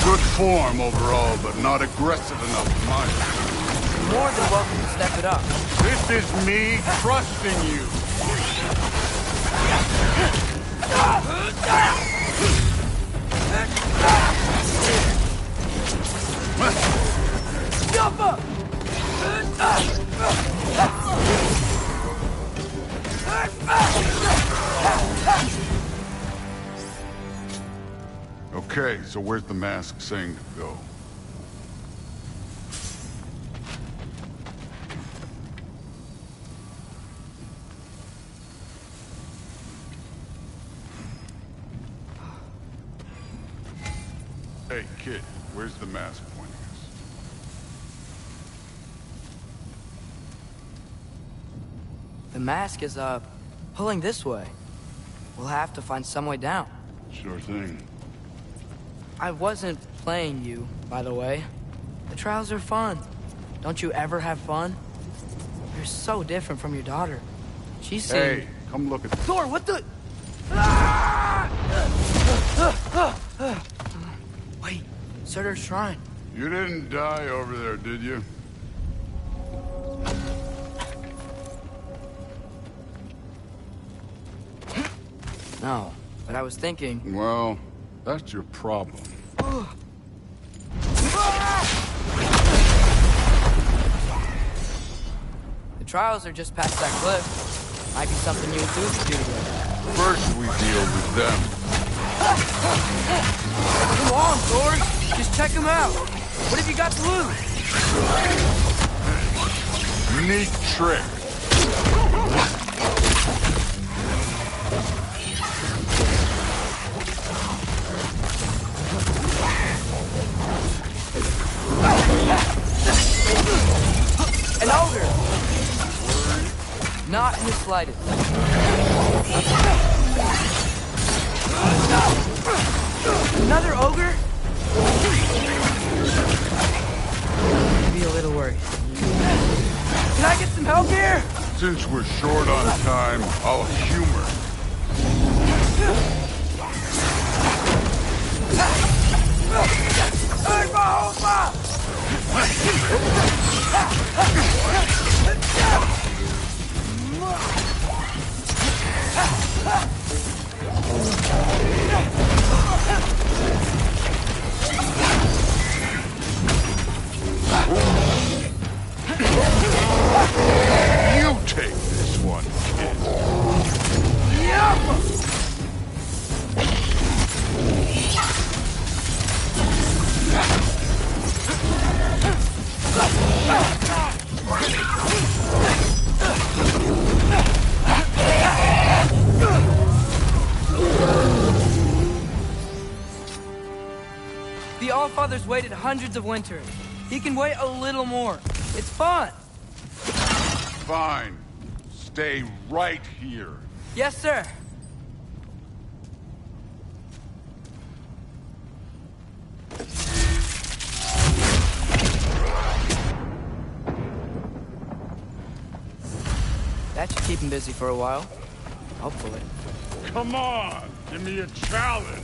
Good form overall, but not aggressive enough, mind. More than welcome to step it up. This is me trusting you. Okay, so where's the mask saying to go? Hey, kid, where's the mask pointing us? The mask is, pulling this way. We'll have to find some way down. Sure thing. I wasn't playing you, by the way. The trials are fun. Don't you ever have fun? You're so different from your daughter. She seemed... Hey, come look at this. Thor, what the... Wait, Surtur's shrine. You didn't die over there, did you? No, but I was thinking... Well, that's your problem. The trials are just past that cliff. Might be something you and Duke do together. First we deal with them. Come on, Thor! Just check them out! What have you got to lose? Neat trick. An ogre! Not in the slightest. Another ogre? Maybe a little worried. Can I get some help here? Since we're short on time, I'll humor. You take this one, kid. The Allfather's waited hundreds of winters. He can wait a little more. It's fun. Fine. Stay right here. Yes, sir. That should keep him busy for a while. Hopefully. Come on, give me a challenge.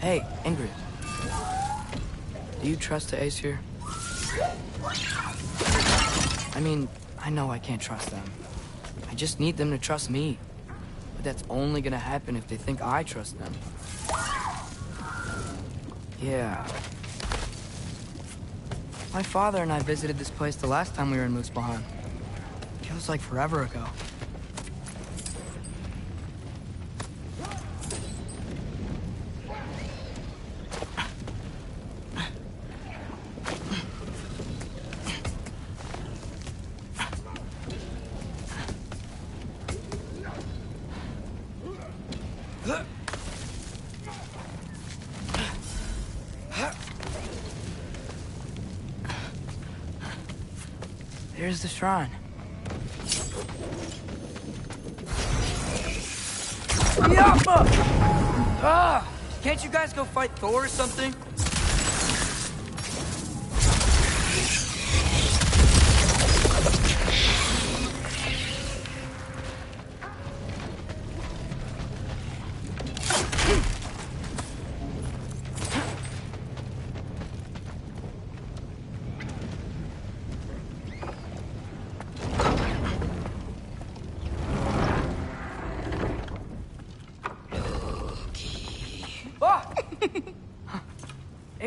Hey, Ingrid. Do you trust the Aesir? I mean, I know I can't trust them. I just need them to trust me. But that's only gonna happen if they think I trust them. Yeah. My father and I visited this place the last time we were in Muspelheim. Feels like forever ago. There's the shrine. Yappa! Ah! Can't you guys go fight Thor or something?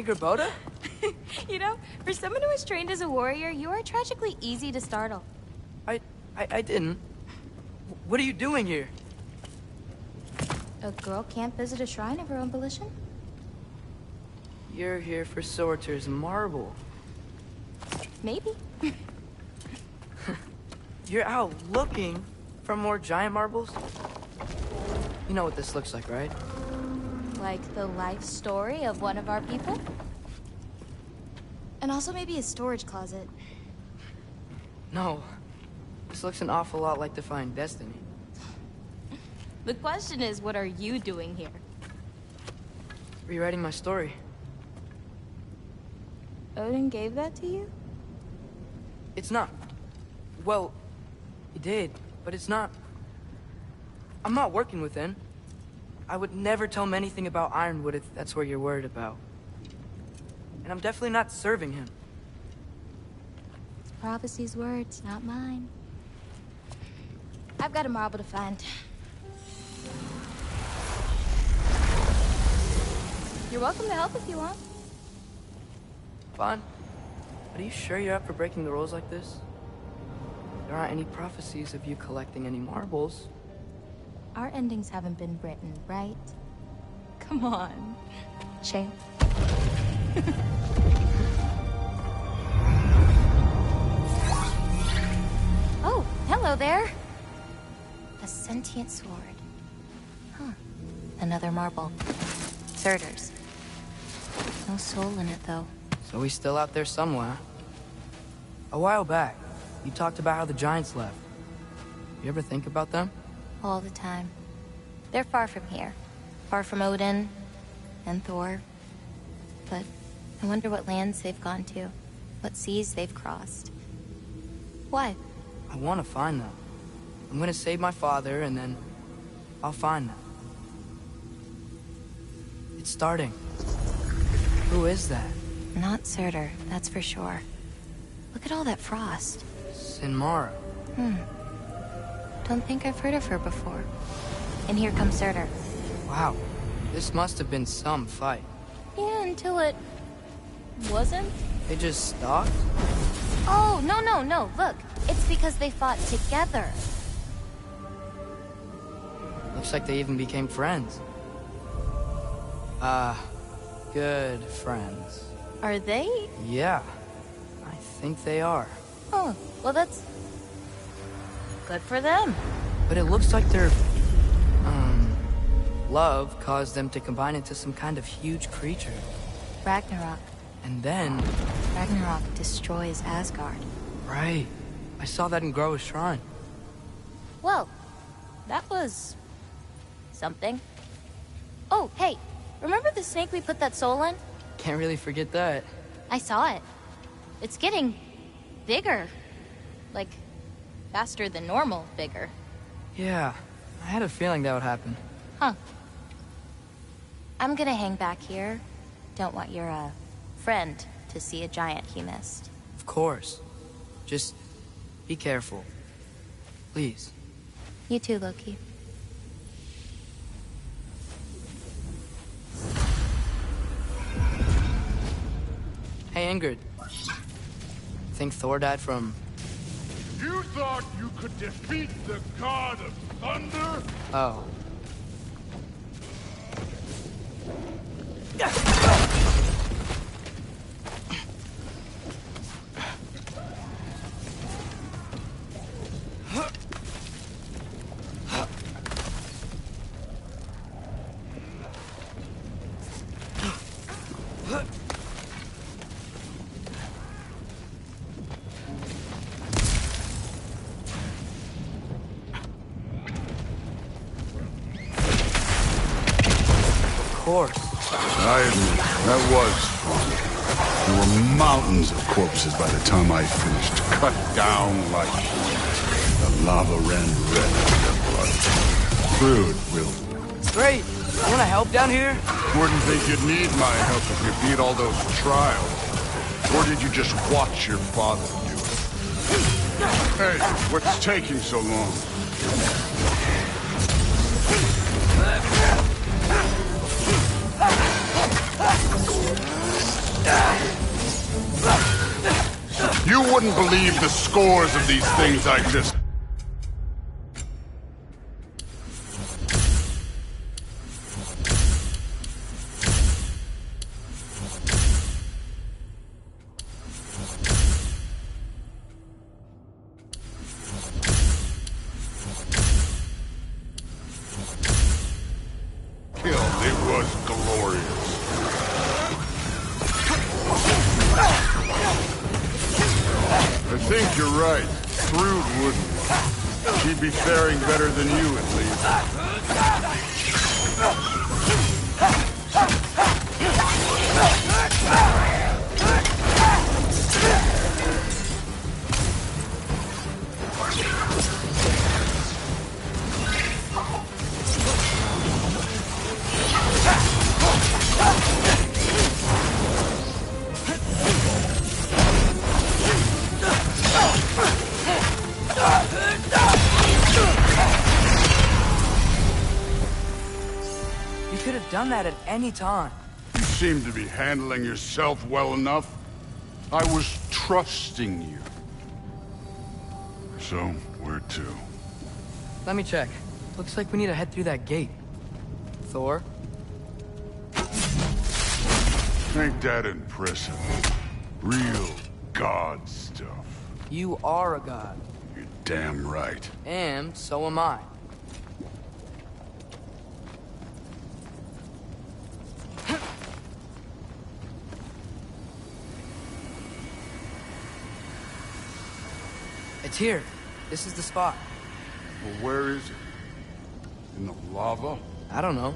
Boda? You know, for someone who was trained as a warrior, you are tragically easy to startle. I didn't. What are you doing here? A girl can't visit a shrine of her own volition? You're here for Sorter's marble. Maybe. You're out looking for more giant marbles? You know what this looks like, right? Like the life story of one of our people? And also maybe a storage closet. No. This looks an awful lot like Defying Destiny. The question is, what are you doing here? Rewriting my story. Odin gave that to you? It's not. Well, he did, but it's not. I'm not working with him. I would never tell him anything about Ironwood if that's what you're worried about. And I'm definitely not serving him. It's prophecy's words, not mine. I've got a marble to find. You're welcome to help if you want. Fine. But are you sure you're up for breaking the rules like this? There aren't any prophecies of you collecting any marbles. Our endings haven't been written, right? Come on, champ. Oh, hello there. A sentient sword. Huh. Another marble. Surtur's. No soul in it, though. So he's still out there somewhere. A while back, you talked about how the giants left. You ever think about them? All the time. They're far from here. Far from Odin and Thor. But I wonder what lands they've gone to. What seas they've crossed. Why? I want to find them. I'm gonna save my father, and then I'll find them. It's starting. Who is that? Not Surtur, that's for sure. Look at all that frost. Sinmara. Don't think I've heard of her before. And here comes Surtur. Wow. This must have been some fight. Yeah, until it... wasn't? They just stalked? Oh, no. Look, it's because they fought together. Looks like they even became friends. Good friends. Are they? Yeah, I think they are. Oh, well that's... good for them. But it looks like their... love caused them to combine into some kind of huge creature. Ragnarok. And then... Ragnarok destroys Asgard. Right. I saw that in Groa's shrine. Well, that was... something. Oh, hey, remember the snake we put that soul in? Can't really forget that. I saw it. It's getting... bigger. Like, faster than normal bigger. Yeah, I had a feeling that would happen. Huh. I'm gonna hang back here. Don't want your, friend to see a giant he missed. Of course. Just be careful. Please. You too, Loki. Hey, Ingrid. think Thor died from... You thought you could defeat the god of thunder? Oh. I admit, that was fun. There were mountains of corpses by the time I finished, cut down like wheat. The lava ran red with their blood. Crude, really. Great. You want to help down here? Wouldn't think you'd need my help if you beat all those trials. Or did you just watch your father do it? Hey, what's taking so long? You wouldn't believe the scores of these things I just... killed. It was glorious. I think you're right. Thrud wouldn't. She'd be faring better than you, at least. You could have done that at any time. You seem to be handling yourself well enough. I was trusting you. So, where to? Let me check. Looks like we need to head through that gate. Thor? Ain't that impressive? Real god stuff. You are a god. You're damn right. And so am I. It's here. This is the spot. Well, where is it? In the lava? I don't know.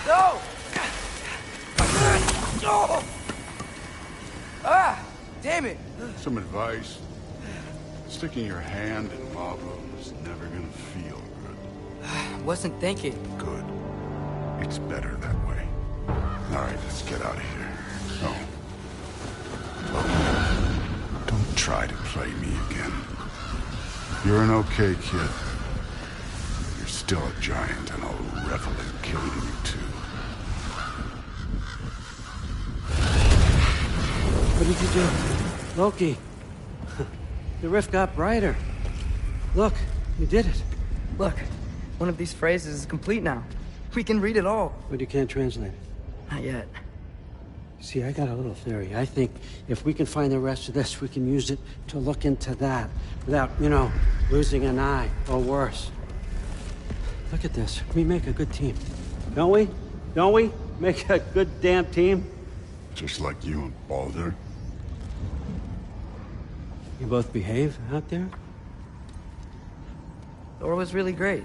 No! Ah! Damn it! Some advice. Sticking your hand in lava is never gonna feel good. Wasn't thinking. Good. It's better that way. All right, let's get out of here. Oh. Look, don't try to play me again. You're an okay kid. You're still a giant, and I'll revel in killing you too. What did you do? Loki. The rift got brighter. Look, you did it. Look, one of these phrases is complete now. We can read it all. But you can't translate it. Not yet. See, I got a little theory. I think if we can find the rest of this, we can use it to look into that without, you know, losing an eye or worse. Look at this. We make a good team. Don't we? Don't we? Make a good damn team? Just like you and Baldur. You both behave out there? Thor was really great.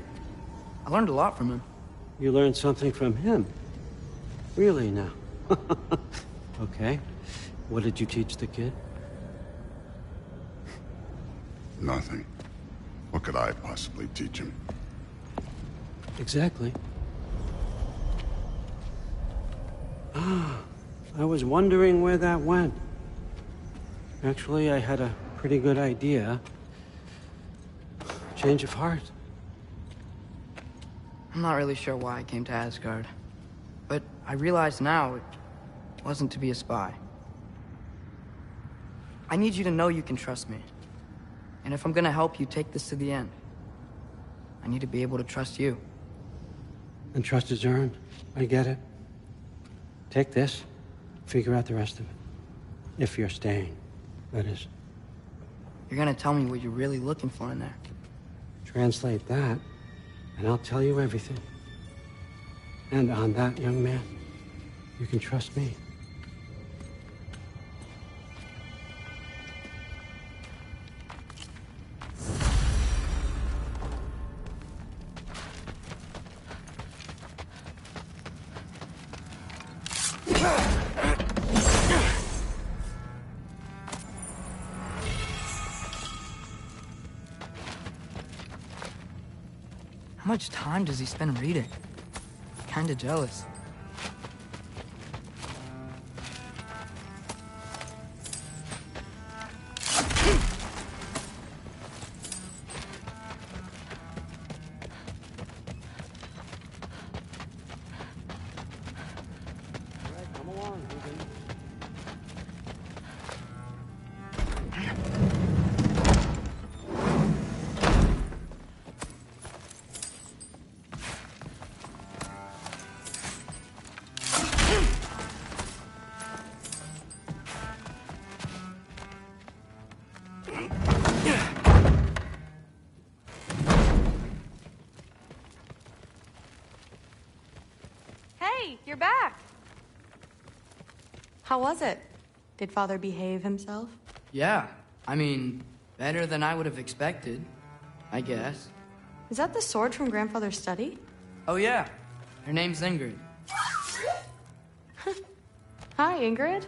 I learned a lot from him. You learned something from him? Really now? Okay. What did you teach the kid? Nothing. What could I possibly teach him? Exactly. Ah, I was wondering where that went. Actually, I had a pretty good idea. Change of heart. I'm not really sure why I came to Asgard. But I realize now it wasn't to be a spy. I need you to know you can trust me. And if I'm gonna help you take this to the end, I need to be able to trust you. And trust is earned. I get it. Take this, figure out the rest of it. If you're staying, that is. You're gonna tell me what you're really looking for in there. Translate that, and I'll tell you everything. And on that, young man, you can trust me. How much time does he spend reading? Kinda jealous. You're back. How was it? Did Father behave himself? Yeah, I mean, better than I would have expected, I guess. Is that the sword from Grandfather's study? Oh yeah, her name's Ingrid. Hi, Ingrid.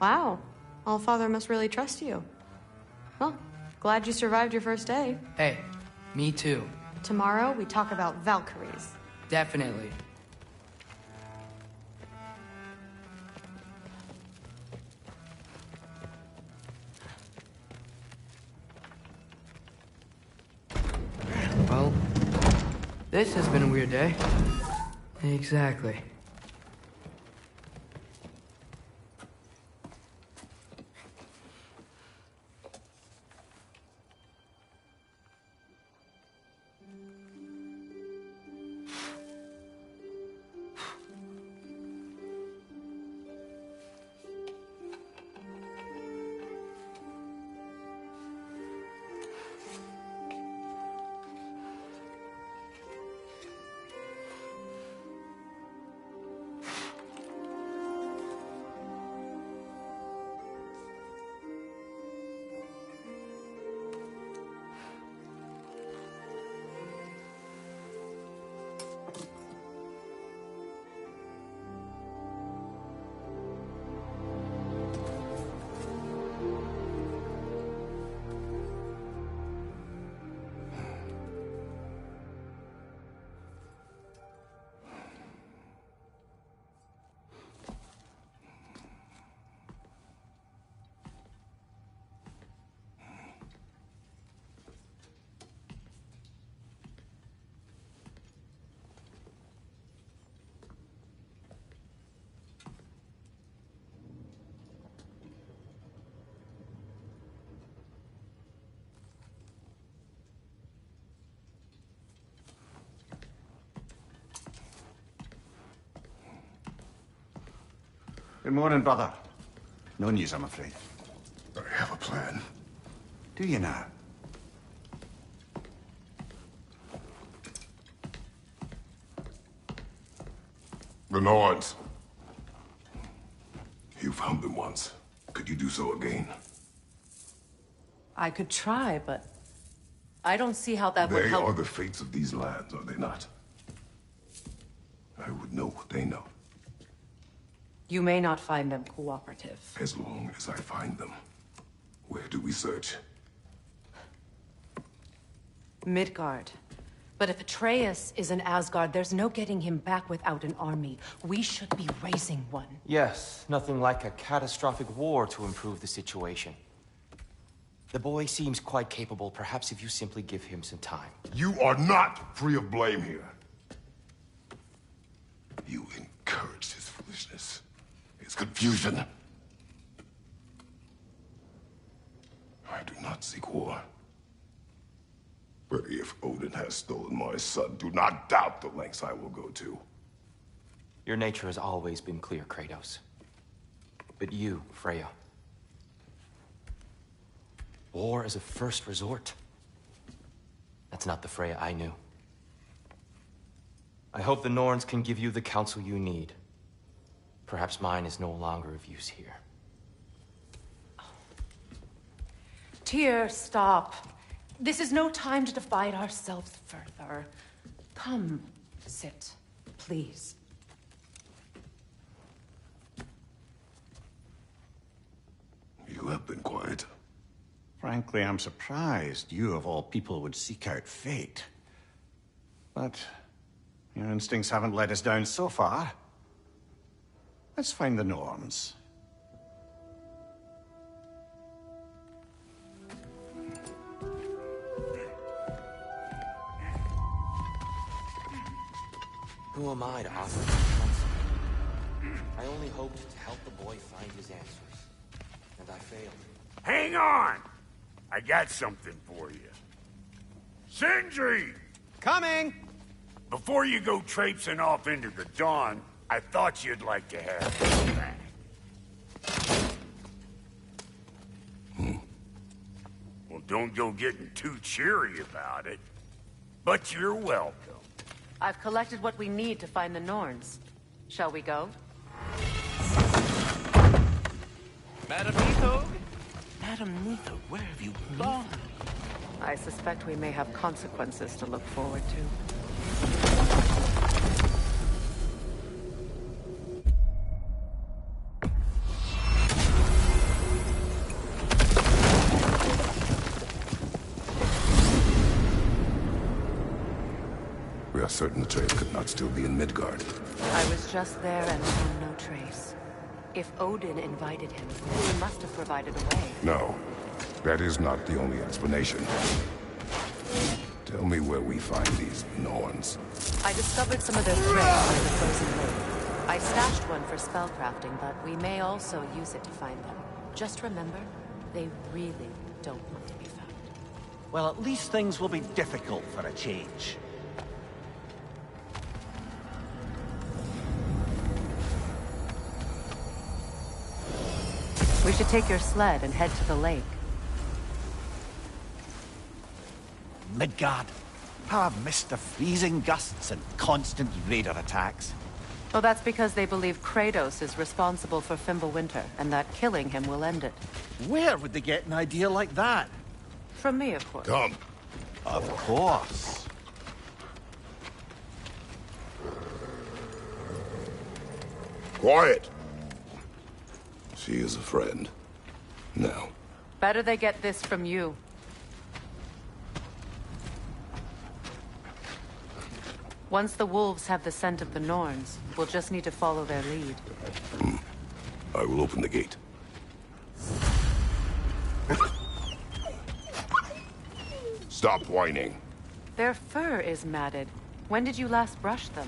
Wow, Allfather must really trust you. Well, glad you survived your first day. Hey, me too. Tomorrow, we talk about Valkyries. Definitely. Well, this has been a weird day. Exactly. Good morning, brother. No news, I'm afraid. I have a plan. Do you now? The Nords. You found them once. Could you do so again? I could try, but I don't see how that would They help. are the fates of these lands, are they not? I would know what they know. You may not find them cooperative. As long as I find them. Where do we search? Midgard. But if Atreus is in Asgard, there's no getting him back without an army. We should be raising one. Yes, nothing like a catastrophic war to improve the situation. The boy seems quite capable. Perhaps if you simply give him some time. You are not free of blame here. You encouraged his foolishness, his confusion. I do not seek war. But if Odin has stolen my son, do not doubt the lengths I will go to. Your nature has always been clear, Kratos. But you, Freya. War is a first resort. That's not the Freya I knew. I hope the Norns can give you the counsel you need. Perhaps mine is no longer of use here. Tyr, stop. This is no time to divide ourselves further. Come, sit, please. You have been quiet. Frankly, I'm surprised you, of all people, would seek out fate. But your instincts haven't let us down so far. Let's find the Norns. Who am I to offer counsel? I only hoped to help the boy find his answers. And I failed. Hang on! I got something for you. Sindri! Coming! Before you go traipsing off into the dawn, I thought you'd like to have this back. Well, don't go getting too cheery about it. But you're welcome. I've collected what we need to find the Norns. Shall we go? Madam Nithog? Madam Nithog, where have you gone? I suspect we may have consequences to look forward to. We are certain Atreus could not still be in Midgard. I was just there and found no trace. If Odin invited him, he must have provided a way. No, that is not the only explanation. Tell me where we find these Norns. I discovered some of their threads by the frozen lake. I stashed one for spellcrafting, but we may also use it to find them. Just remember, they really don't want to be found. Well, at least things will be difficult for a change. We should take your sled and head to the lake. Midgard. How I've missed the freezing gusts and constant raider attacks. Well, that's because they believe Kratos is responsible for Fimbulwinter, and that killing him will end it. Where would they get an idea like that? From me, of course. Come. Of course. Quiet. She is a friend. Now. Better they get this from you. Once the wolves have the scent of the Norns, we'll just need to follow their lead. I will open the gate. Stop whining. Their fur is matted. When did you last brush them?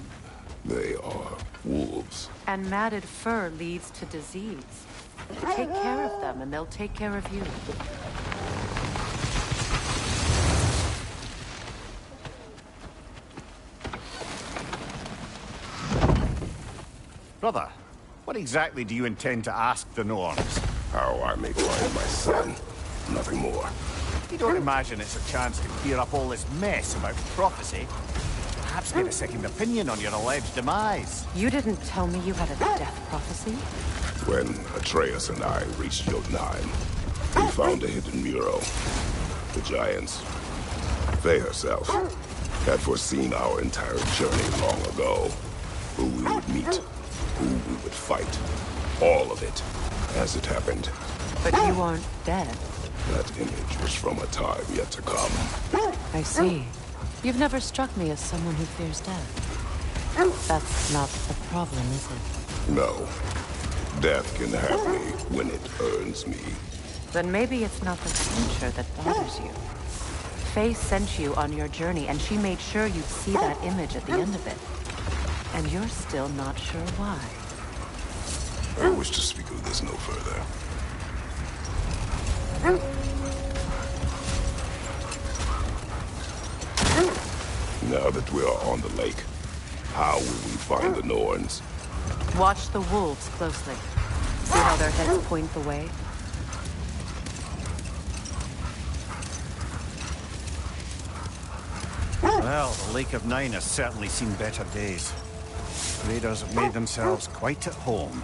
They are wolves. And matted fur leads to disease. Take care of them, and they'll take care of you. Brother, what exactly do you intend to ask the Norns? How I may find my son. Nothing more. You don't imagine it's a chance to clear up all this mess about prophecy? Perhaps get a second opinion on your alleged demise. You didn't tell me you had a death prophecy? When Atreus and I reached Jotunheim, we found a hidden mural. The giants, Faye herself, had foreseen our entire journey long ago. Who we would meet, who we would fight. All of it, as it happened. But you aren't dead. That image was from a time yet to come. I see. You've never struck me as someone who fears death. That's not the problem, is it? No. Death can have me when it earns me. Then maybe it's not the future that bothers you. Faye sent you on your journey, and she made sure you'd see that image at the end of it. And you're still not sure why. I wish to speak of this no further. Now that we are on the lake, how will we find the Norns? Watch the wolves closely. See how their heads point the way? Well, the Lake of Nine has certainly seen better days. Raiders have made themselves quite at home.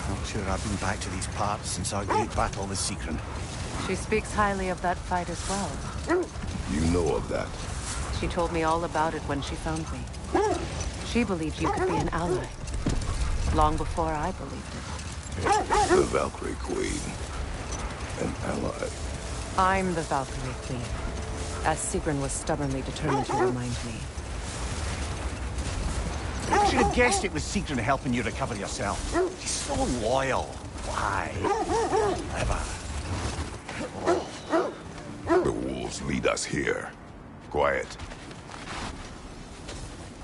Not sure I've been back to these parts since our great battle with Secret. She speaks highly of that fight as well. You know of that? She told me all about it when she found me. She believed you could be an ally. Long before I believed it. The Valkyrie Queen. An ally. I'm the Valkyrie Queen, as Sigrun was stubbornly determined to remind me. I should have guessed it was Secret helping you recover yourself. She's so loyal. Why? The wolves lead us here. Quiet.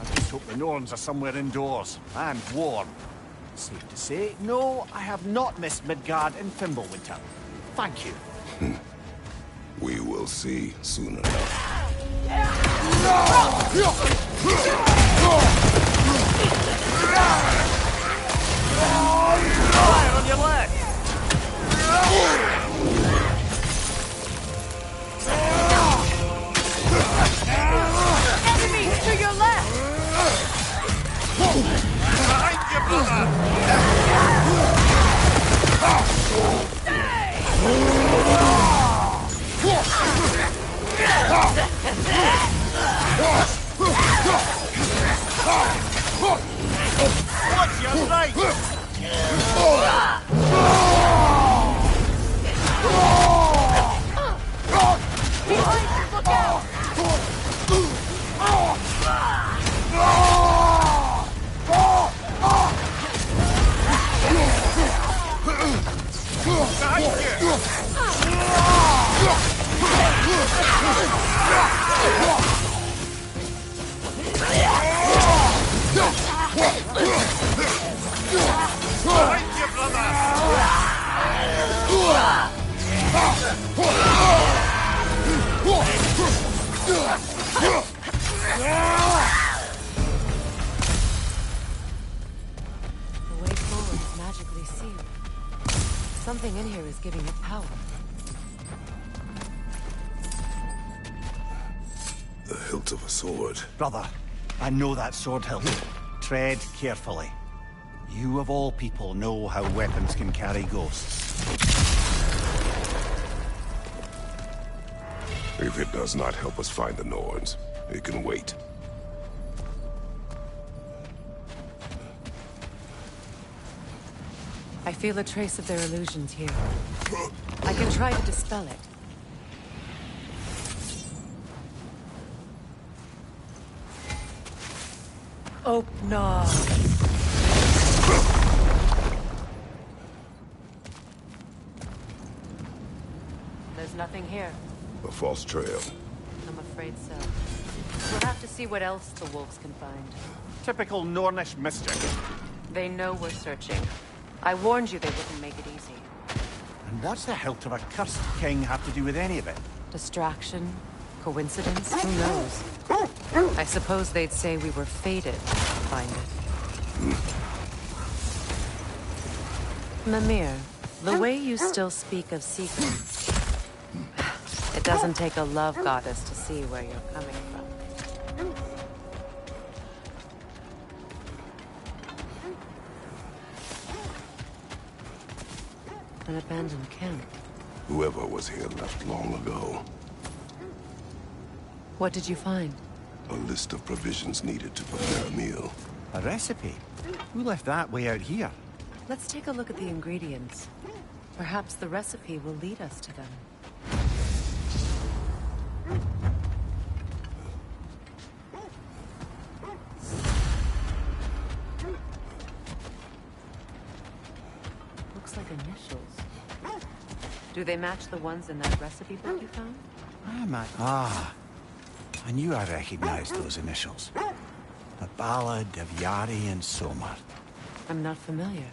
I just hope the Norns are somewhere indoors and warm. Safe to say, no, I have not missed Midgard in Fimbulwinter. Thank you. We will see soon enough. Fire on your left! Enemies to your left! Behind you, brother! What's your right? Look out! The way forward is magically sealed. Something in here is giving it power. The hilt of a sword. Brother, I know that sword hilt. Tread carefully. You of all people know how weapons can carry ghosts. If it does not help us find the Norns, it can wait. I feel a trace of their illusions here. I can try to dispel it. Oh, no. There's nothing here. A false trail. I'm afraid so. We'll have to see what else the wolves can find. Typical Nornish mischief. They know we're searching. I warned you they wouldn't make it easy. And what's the hilt of a cursed king have to do with any of it? Distraction? Coincidence? Who knows? I suppose they'd say we were fated to find it. Mimir, the way you still speak of secrets, it doesn't take a love goddess to see where you're coming from. An abandoned camp. Whoever was here left long ago. What did you find? A list of provisions needed to prepare a meal. A recipe? Who left that way out here? Let's take a look at the ingredients. Perhaps the recipe will lead us to them. Looks like initials. Do they match the ones in that recipe book you found? I knew I recognized those initials. The Ballad of Yari and Somar. I'm not familiar.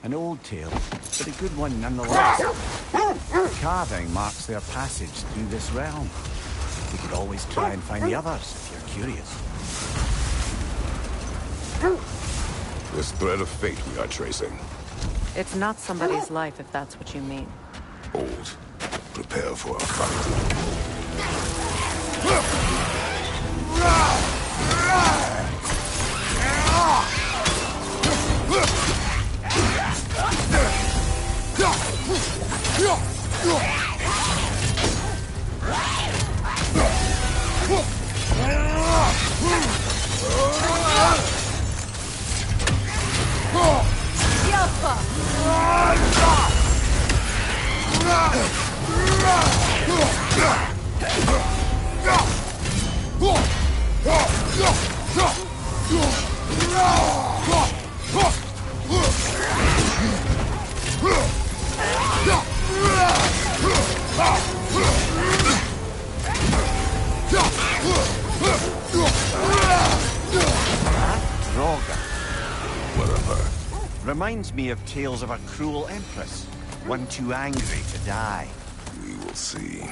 An old tale, but a good one nonetheless. The carving marks their passage through this realm. We could always try and find the others if you're curious. This thread of fate we are tracing. It's not somebody's life, if that's what you mean. Old. Prepare for a fight. Reminds me of tales of a cruel empress, one too angry to die. We will see.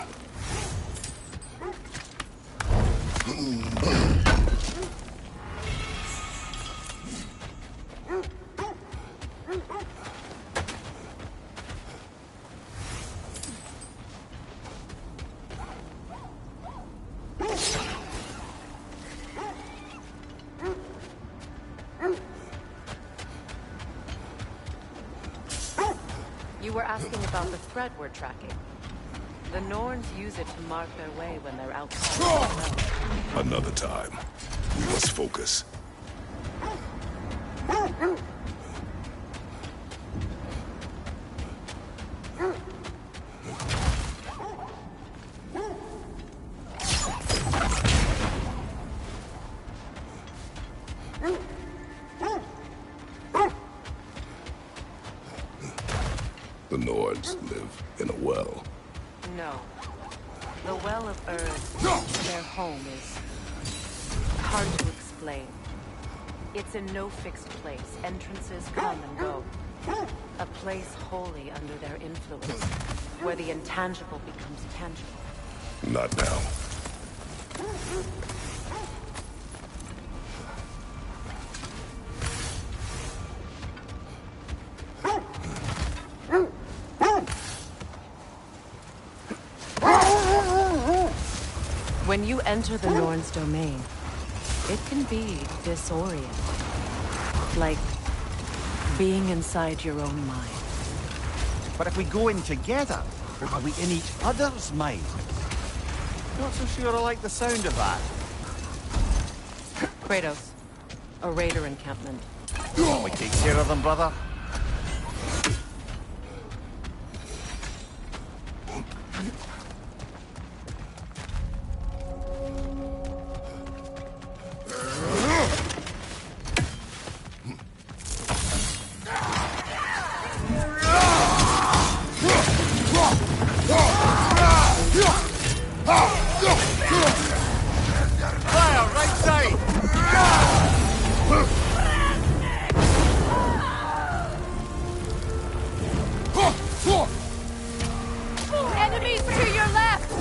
You were asking about the thread we're tracking. The Norns use it to mark their way when they're outside. Another time. We must focus. The Nords live in a well. No. The Well of Earth, their home, is hard to explain. It's in no fixed place. Entrances come and go. A place wholly under their influence, where the intangible becomes tangible. Not now. When you enter the Norn's domain, it can be disorienting. Like being inside your own mind. But if we go in together, are we in each other's mind? Not so sure I like the sound of that. Kratos, a raider encampment. We take care of them, brother. Enemies to your left!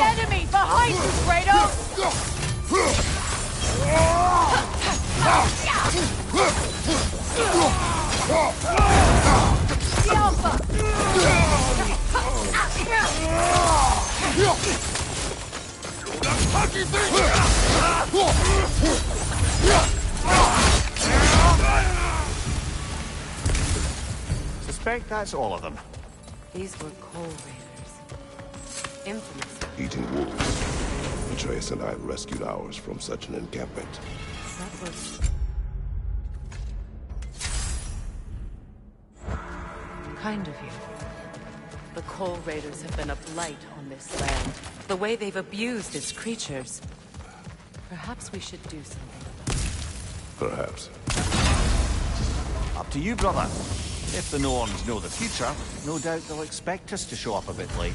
Enemy behind you, Kratos! The Alpha! Suspect that's all of them. These were coal raiders. Infamous. Eating wolves. Atreus and I rescued ours from such an encampment. That was... kind of you. The Coal Raiders have been a blight on this land. The way they've abused its creatures. Perhaps we should do something about it. Perhaps. Up to you, brother. If the Norns know the future, no doubt they'll expect us to show up a bit late.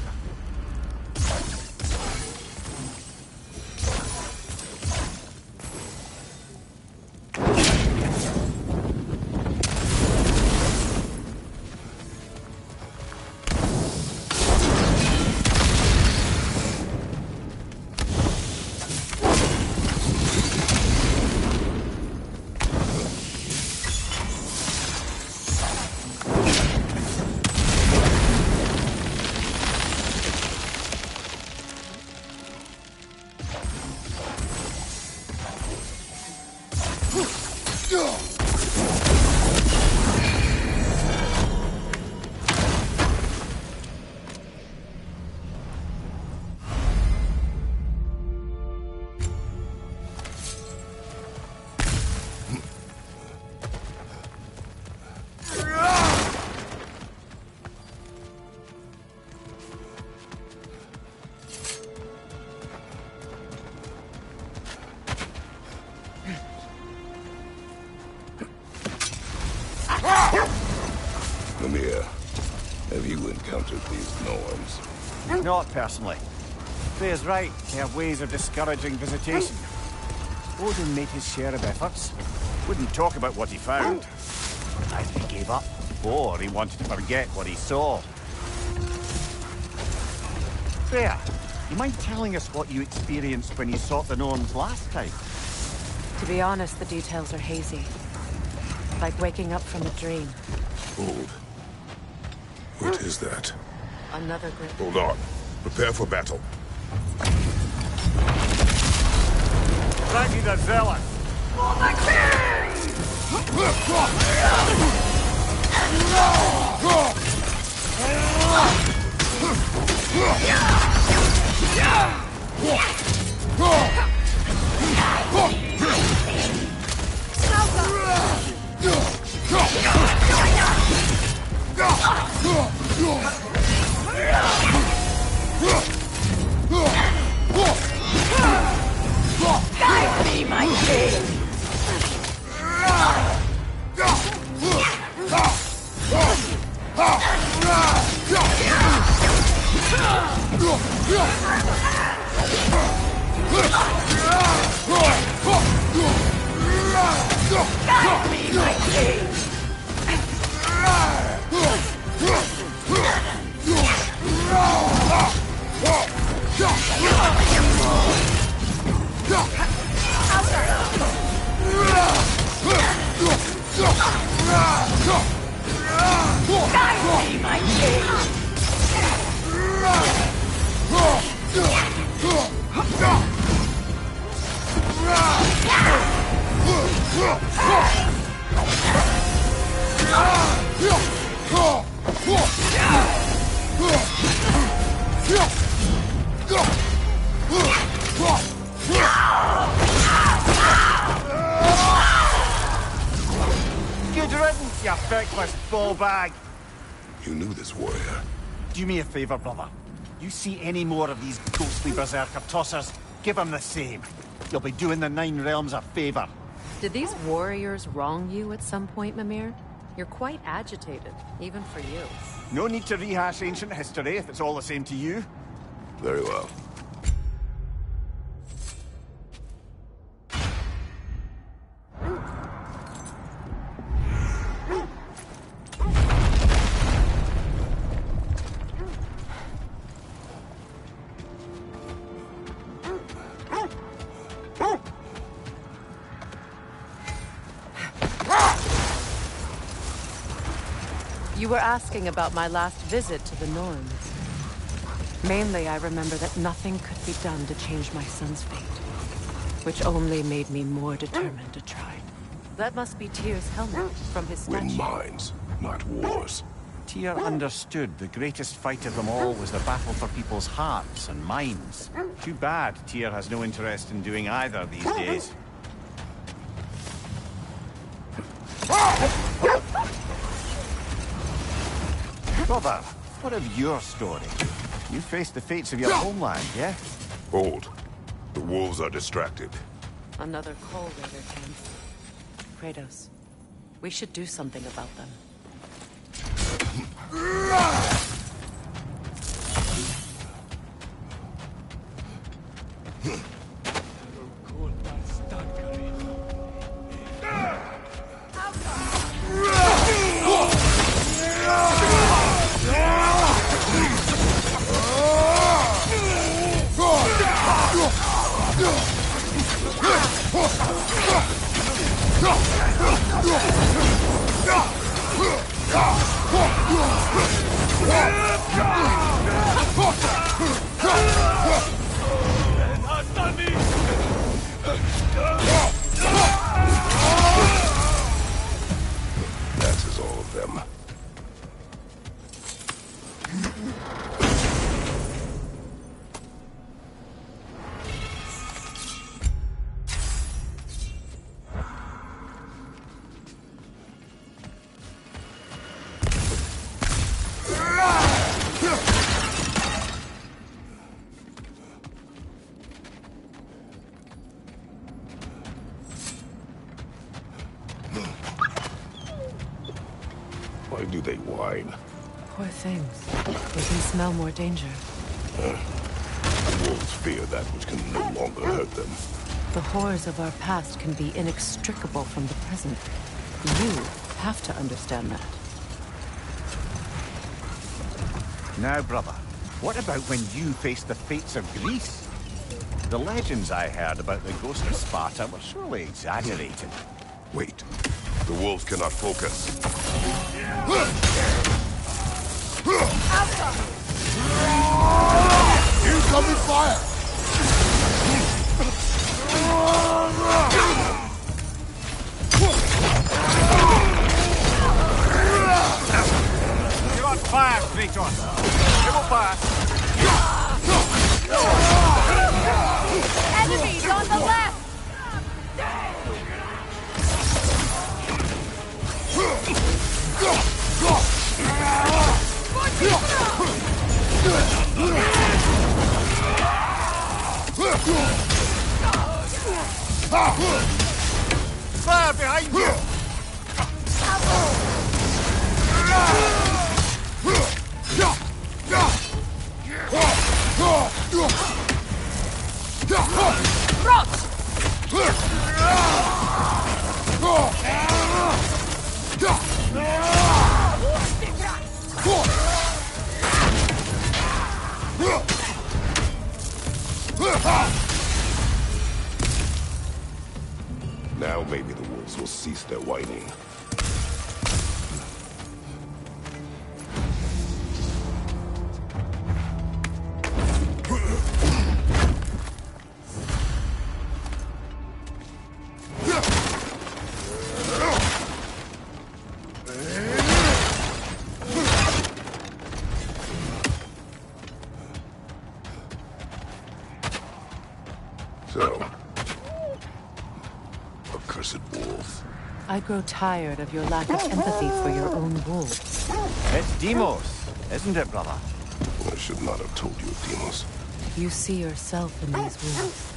Mimir, have you encountered these Norns? Not personally. Freya's right. They have ways of discouraging visitation. Odin made his share of efforts. Wouldn't talk about what he found. Either he gave up, or he wanted to forget what he saw. Freya, you mind telling us what you experienced when you sought the Norns last time? To be honest, the details are hazy. Like waking up from a dream. Hold. What is that? Another grip. Hold on. Prepare for battle. Raggy the Zealot! Guide me, my king! Guide me, my king! Guide me, my king! Good riddance, you feckless ball bag! You knew this warrior. Do me a favor, brother. You see any more of these ghostly berserker tossers, give them the same. You'll be doing the Nine Realms a favor. Did these warriors wrong you at some point, Mimir? You're quite agitated, even for you. No need to rehash ancient history if it's all the same to you. Very well. You were asking about my last visit to the Norns. Mainly, I remember that nothing could be done to change my son's fate, which only made me more determined to try. That must be Tyr's helmet from his statue. Win minds, not wars. Tyr understood the greatest fight of them all was the battle for people's hearts and minds. Too bad Tyr has no interest in doing either these days. Brother, What of your story? You faced the fates of your homeland, yeah? Hold. The wolves are distracted. Another coal raider camp. Kratos, we should do something about them. That is all of them. Why do they whine? Poor things. They can smell more danger. Wolves fear that which can no longer hurt them. The horrors of our past can be inextricable from the present. You have to understand that. Now, brother, what about when you faced the fates of Greece? The legends I heard about the ghost of Sparta were surely exaggerated. Wait. The wolves cannot focus. Incoming fire! You're on fire, Kratos! Give up fire! Enemies on the left! Fire behind you! Now maybe the wolves will cease their whining. So, accursed wolves. I grow tired of your lack of empathy for your own wolves. It's Deimos, isn't it, brother? I should not have told you, Deimos. You see yourself in these wolves,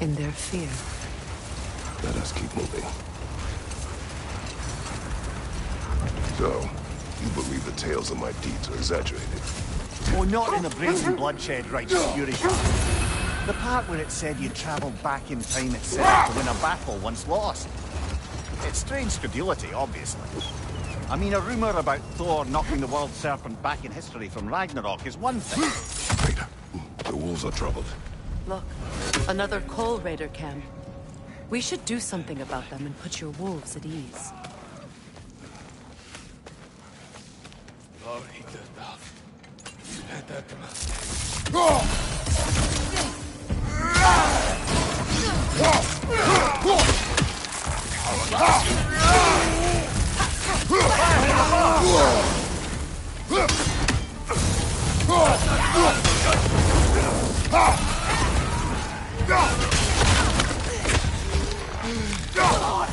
in their fear. Let us keep moving. So, you believe the tales of my deeds are exaggerated? Oh, not in the brazen bloodshed right fury. The part where it said you travelled back in time itself to win a battle once lost. It's strange credulity, obviously. I mean, a rumour about Thor knocking the world serpent back in history from Ragnarok is one thing. Wait, the wolves are troubled. Look, another coal raider camp. We should do something about them and put your wolves at ease.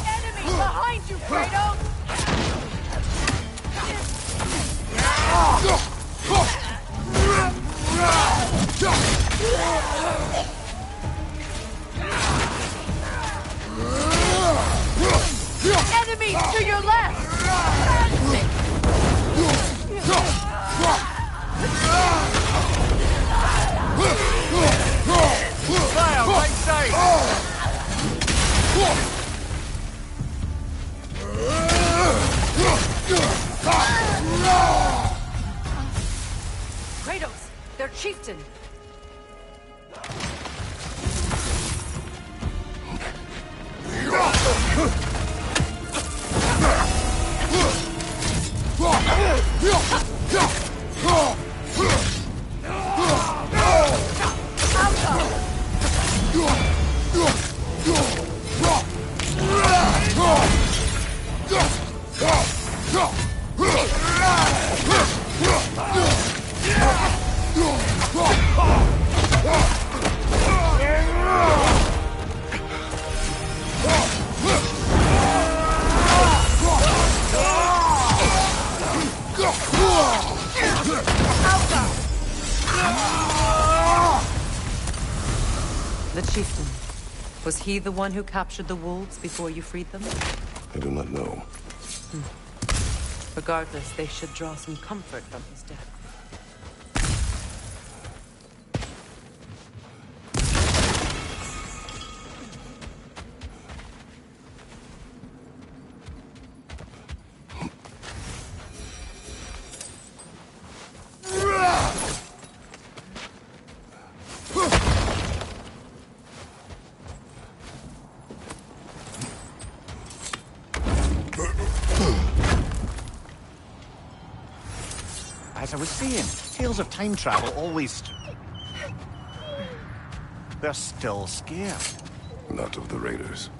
Enemy behind you, Kratos! Fire, right side! Kratos, their chieftain. The chieftain. Was he the one who captured the wolves before you freed them? I do not know. Regardless, they should draw some comfort from his death. As I was saying, tales of time travel always... They're still scared. Not of the Raiders.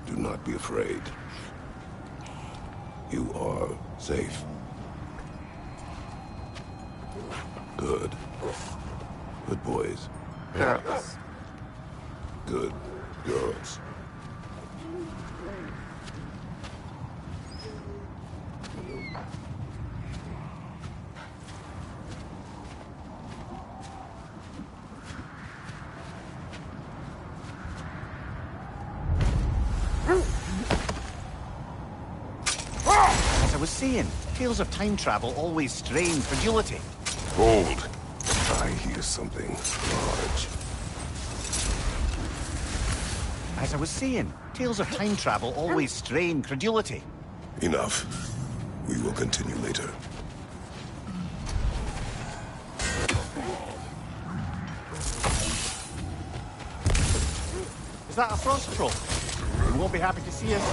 Do not be afraid. You are safe. Good. Good boys. Girls. Good girls. As I was saying, tales of time travel always strain credulity. Hold. I hear something large. As I was saying, tales of time travel always strain credulity. Enough. We will continue later. Is that a frost troll? You won't be happy to see us.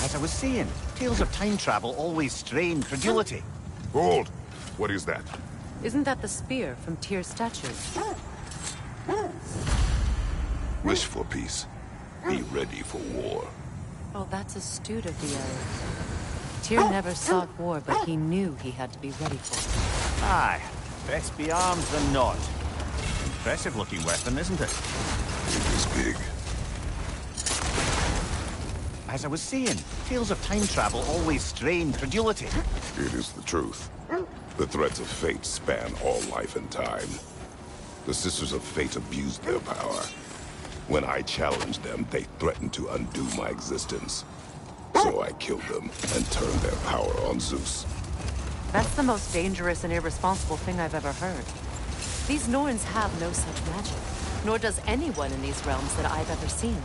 As I was saying, tales of time travel always strain credulity. Hold! What is that? Isn't that the spear from Tyr's statues? Wish for peace. Be ready for war. Oh, that's astute of the elves. Tyr never sought war, but he knew he had to be ready for it. Aye, best be armed than not. Impressive looking weapon, isn't it? It is big. As I was saying, tales of time travel always strain credulity. It is the truth. The threads of fate span all life and time. The Sisters of Fate abused their power. When I challenged them, they threatened to undo my existence. So I killed them and turned their power on Zeus. That's the most dangerous and irresponsible thing I've ever heard. These Norns have no such magic, nor does anyone in these realms that I've ever seen.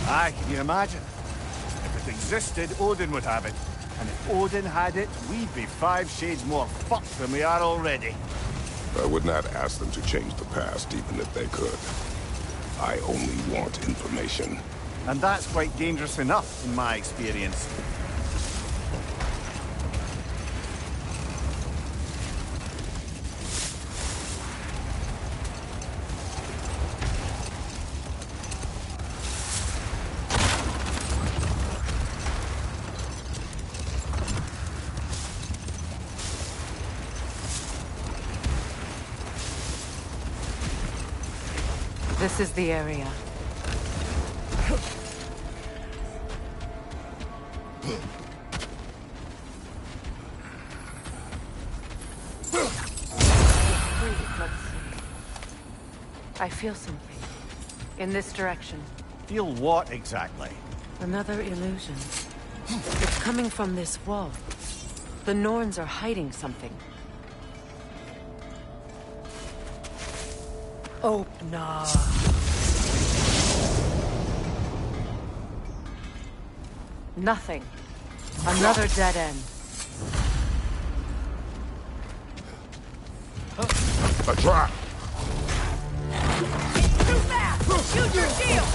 Aye, can you imagine? If it existed, Odin would have it. And if Odin had it, we'd be 5 shades more fucked than we are already. I would not ask them to change the past, even if they could. I only want information. And that's quite dangerous enough, in my experience. This is the area. I feel something. In this direction. Feel what exactly? Another illusion. It's coming from this wall. The Norns are hiding something. Oh, no. Nothing. Another dead end. A trap! Too fast! Use your shield!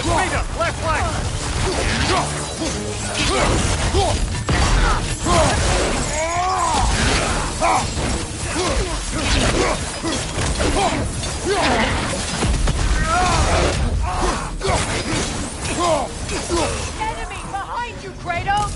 Raider, left flank! Enemy behind you, Kratos!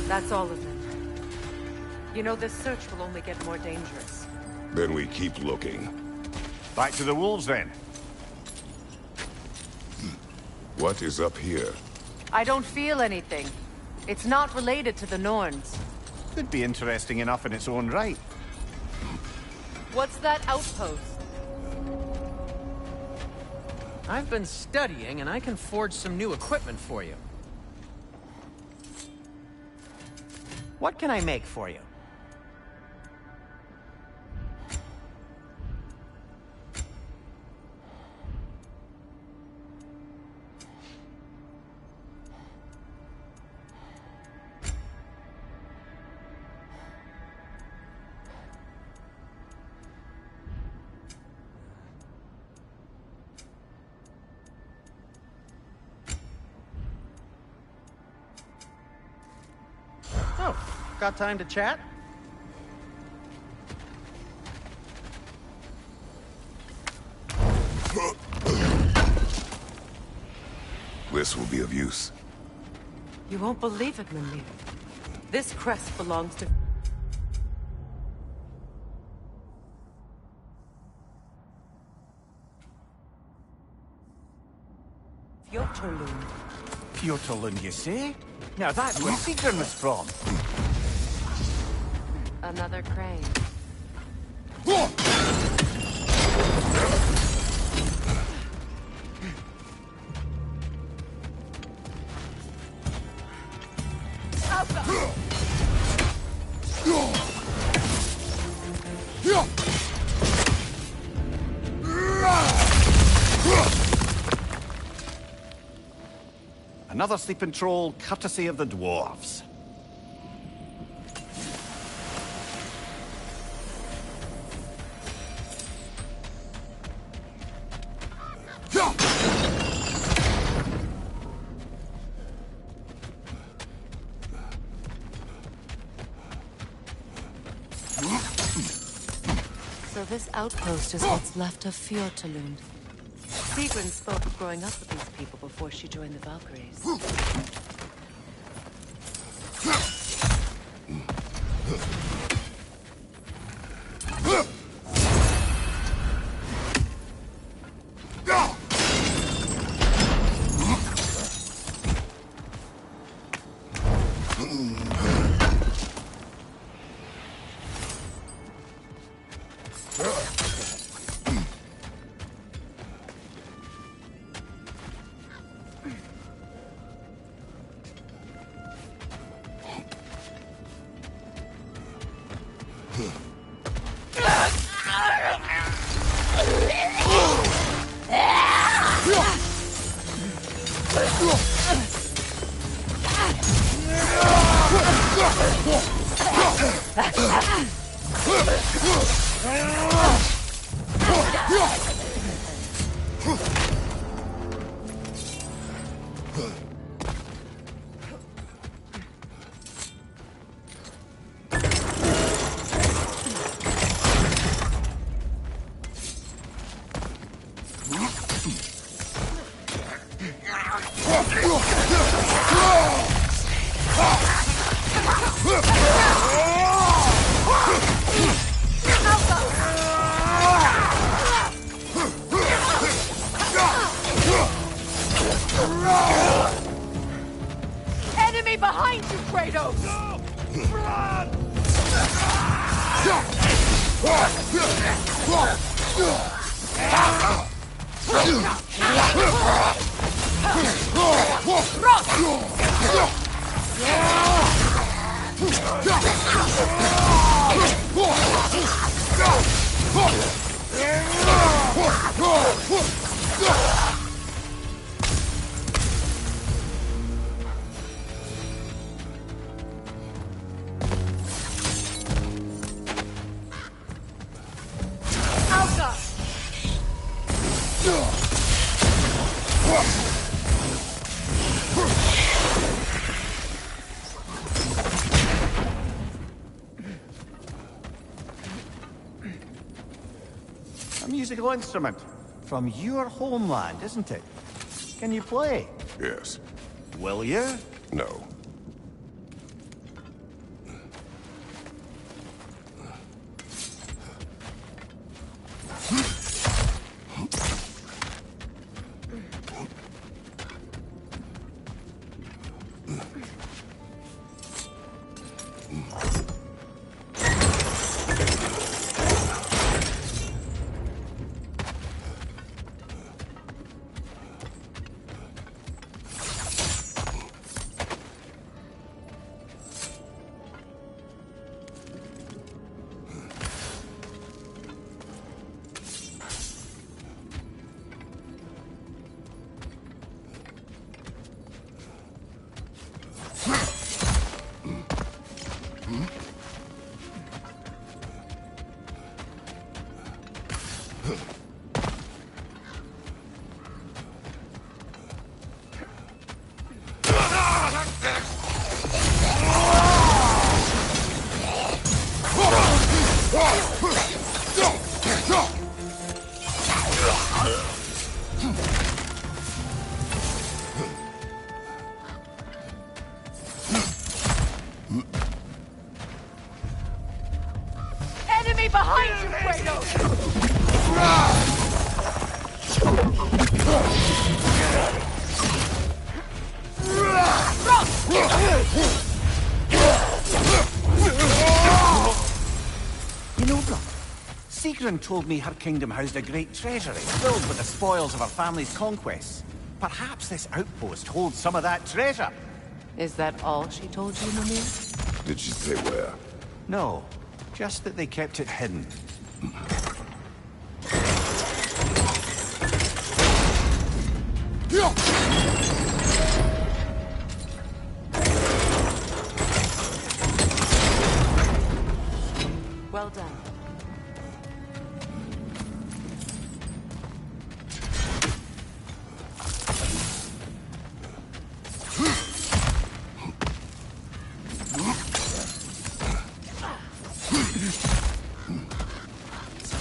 That's all of them. You know, this search will only get more dangerous. Then we keep looking. Back to the wolves, then. What is up here? I don't feel anything. It's not related to the Norns. Could be interesting enough in its own right. What's that outpost? I've been studying, and I can forge some new equipment for you. What can I make for you? Oh, got time to chat? This will be of use. You won't believe it, Mimir. This crest belongs to... Fjotorlund. Fjotorlund, you say? Now that's where Sigrun was from. Another crane. Another sleeping troll, courtesy of the dwarves. So this outpost is what's left of Fjortalund. Sigrun spoke of growing up with these people before she joined the Valkyries. Enemy behind you, Kratos! A musical instrument from your homeland, isn't it? Can you play? Yes. Will you? No. Enemy behind you, Kratos! You know, brother, Sigrun told me her kingdom housed a great treasury filled with the spoils of her family's conquests. Perhaps this outpost holds some of that treasure. Is that all she told you, Mimir? Did she say where? No, just that they kept it hidden. Well done.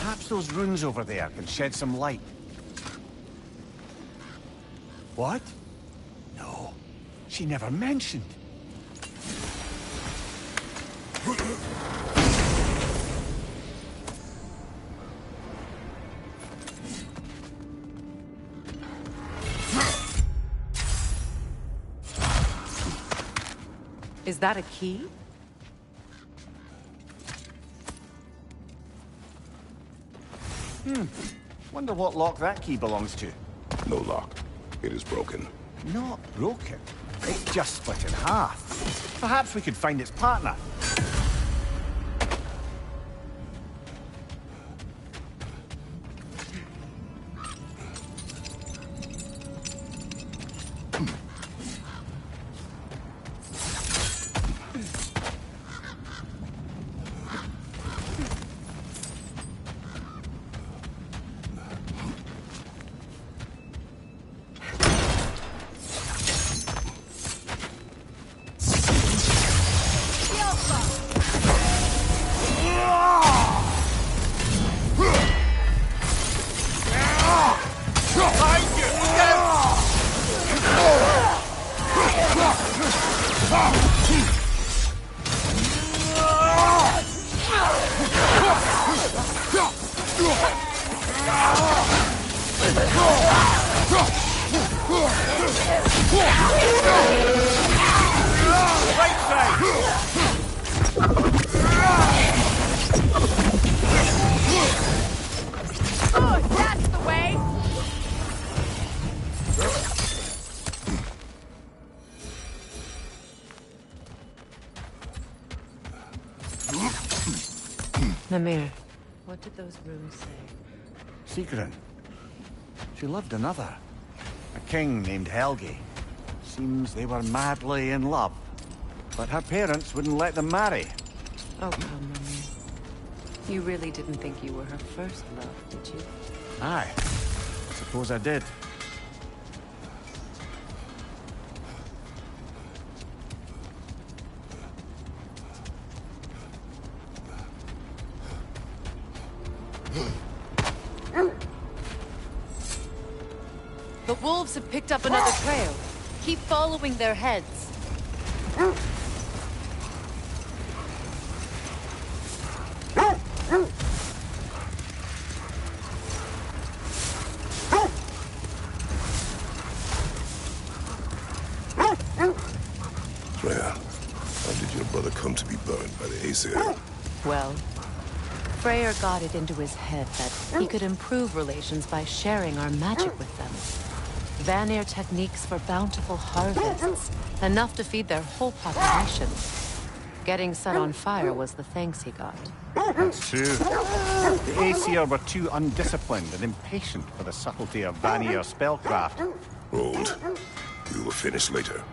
Perhaps those runes over there can shed some light. What? No, she never mentioned. Is that a key? Wonder what lock that key belongs to. No lock. It is broken. Not broken. It just split in half. Perhaps we could find its partner. That's the way! Namir, what did those runes say? Sigrun. She loved another. A king named Helgi. Seems they were madly in love. But her parents wouldn't let them marry. Oh, come, Namir. You really didn't think you were her first love, did you? Aye. Suppose I did. The wolves have picked up another trail. Keep following their heads. Freya, how did your brother come to be burned by the Aesir? Well, Freyr got it into his head that he could improve relations by sharing our magic with them. Vanir techniques for bountiful harvests, enough to feed their whole population. Getting set on fire was the thanks he got. That's true. The Aesir were too undisciplined and impatient for the subtlety of Vanir spellcraft. Hold. We will finish later.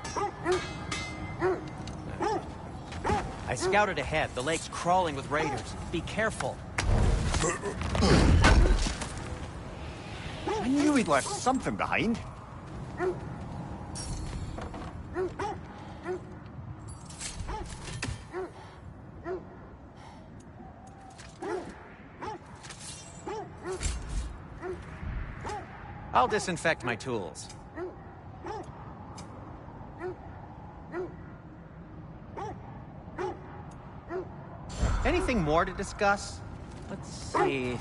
I scouted ahead. The lake's crawling with raiders. Be careful. I knew he'd left something behind. I'll disinfect my tools. Anything more to discuss? Let's see.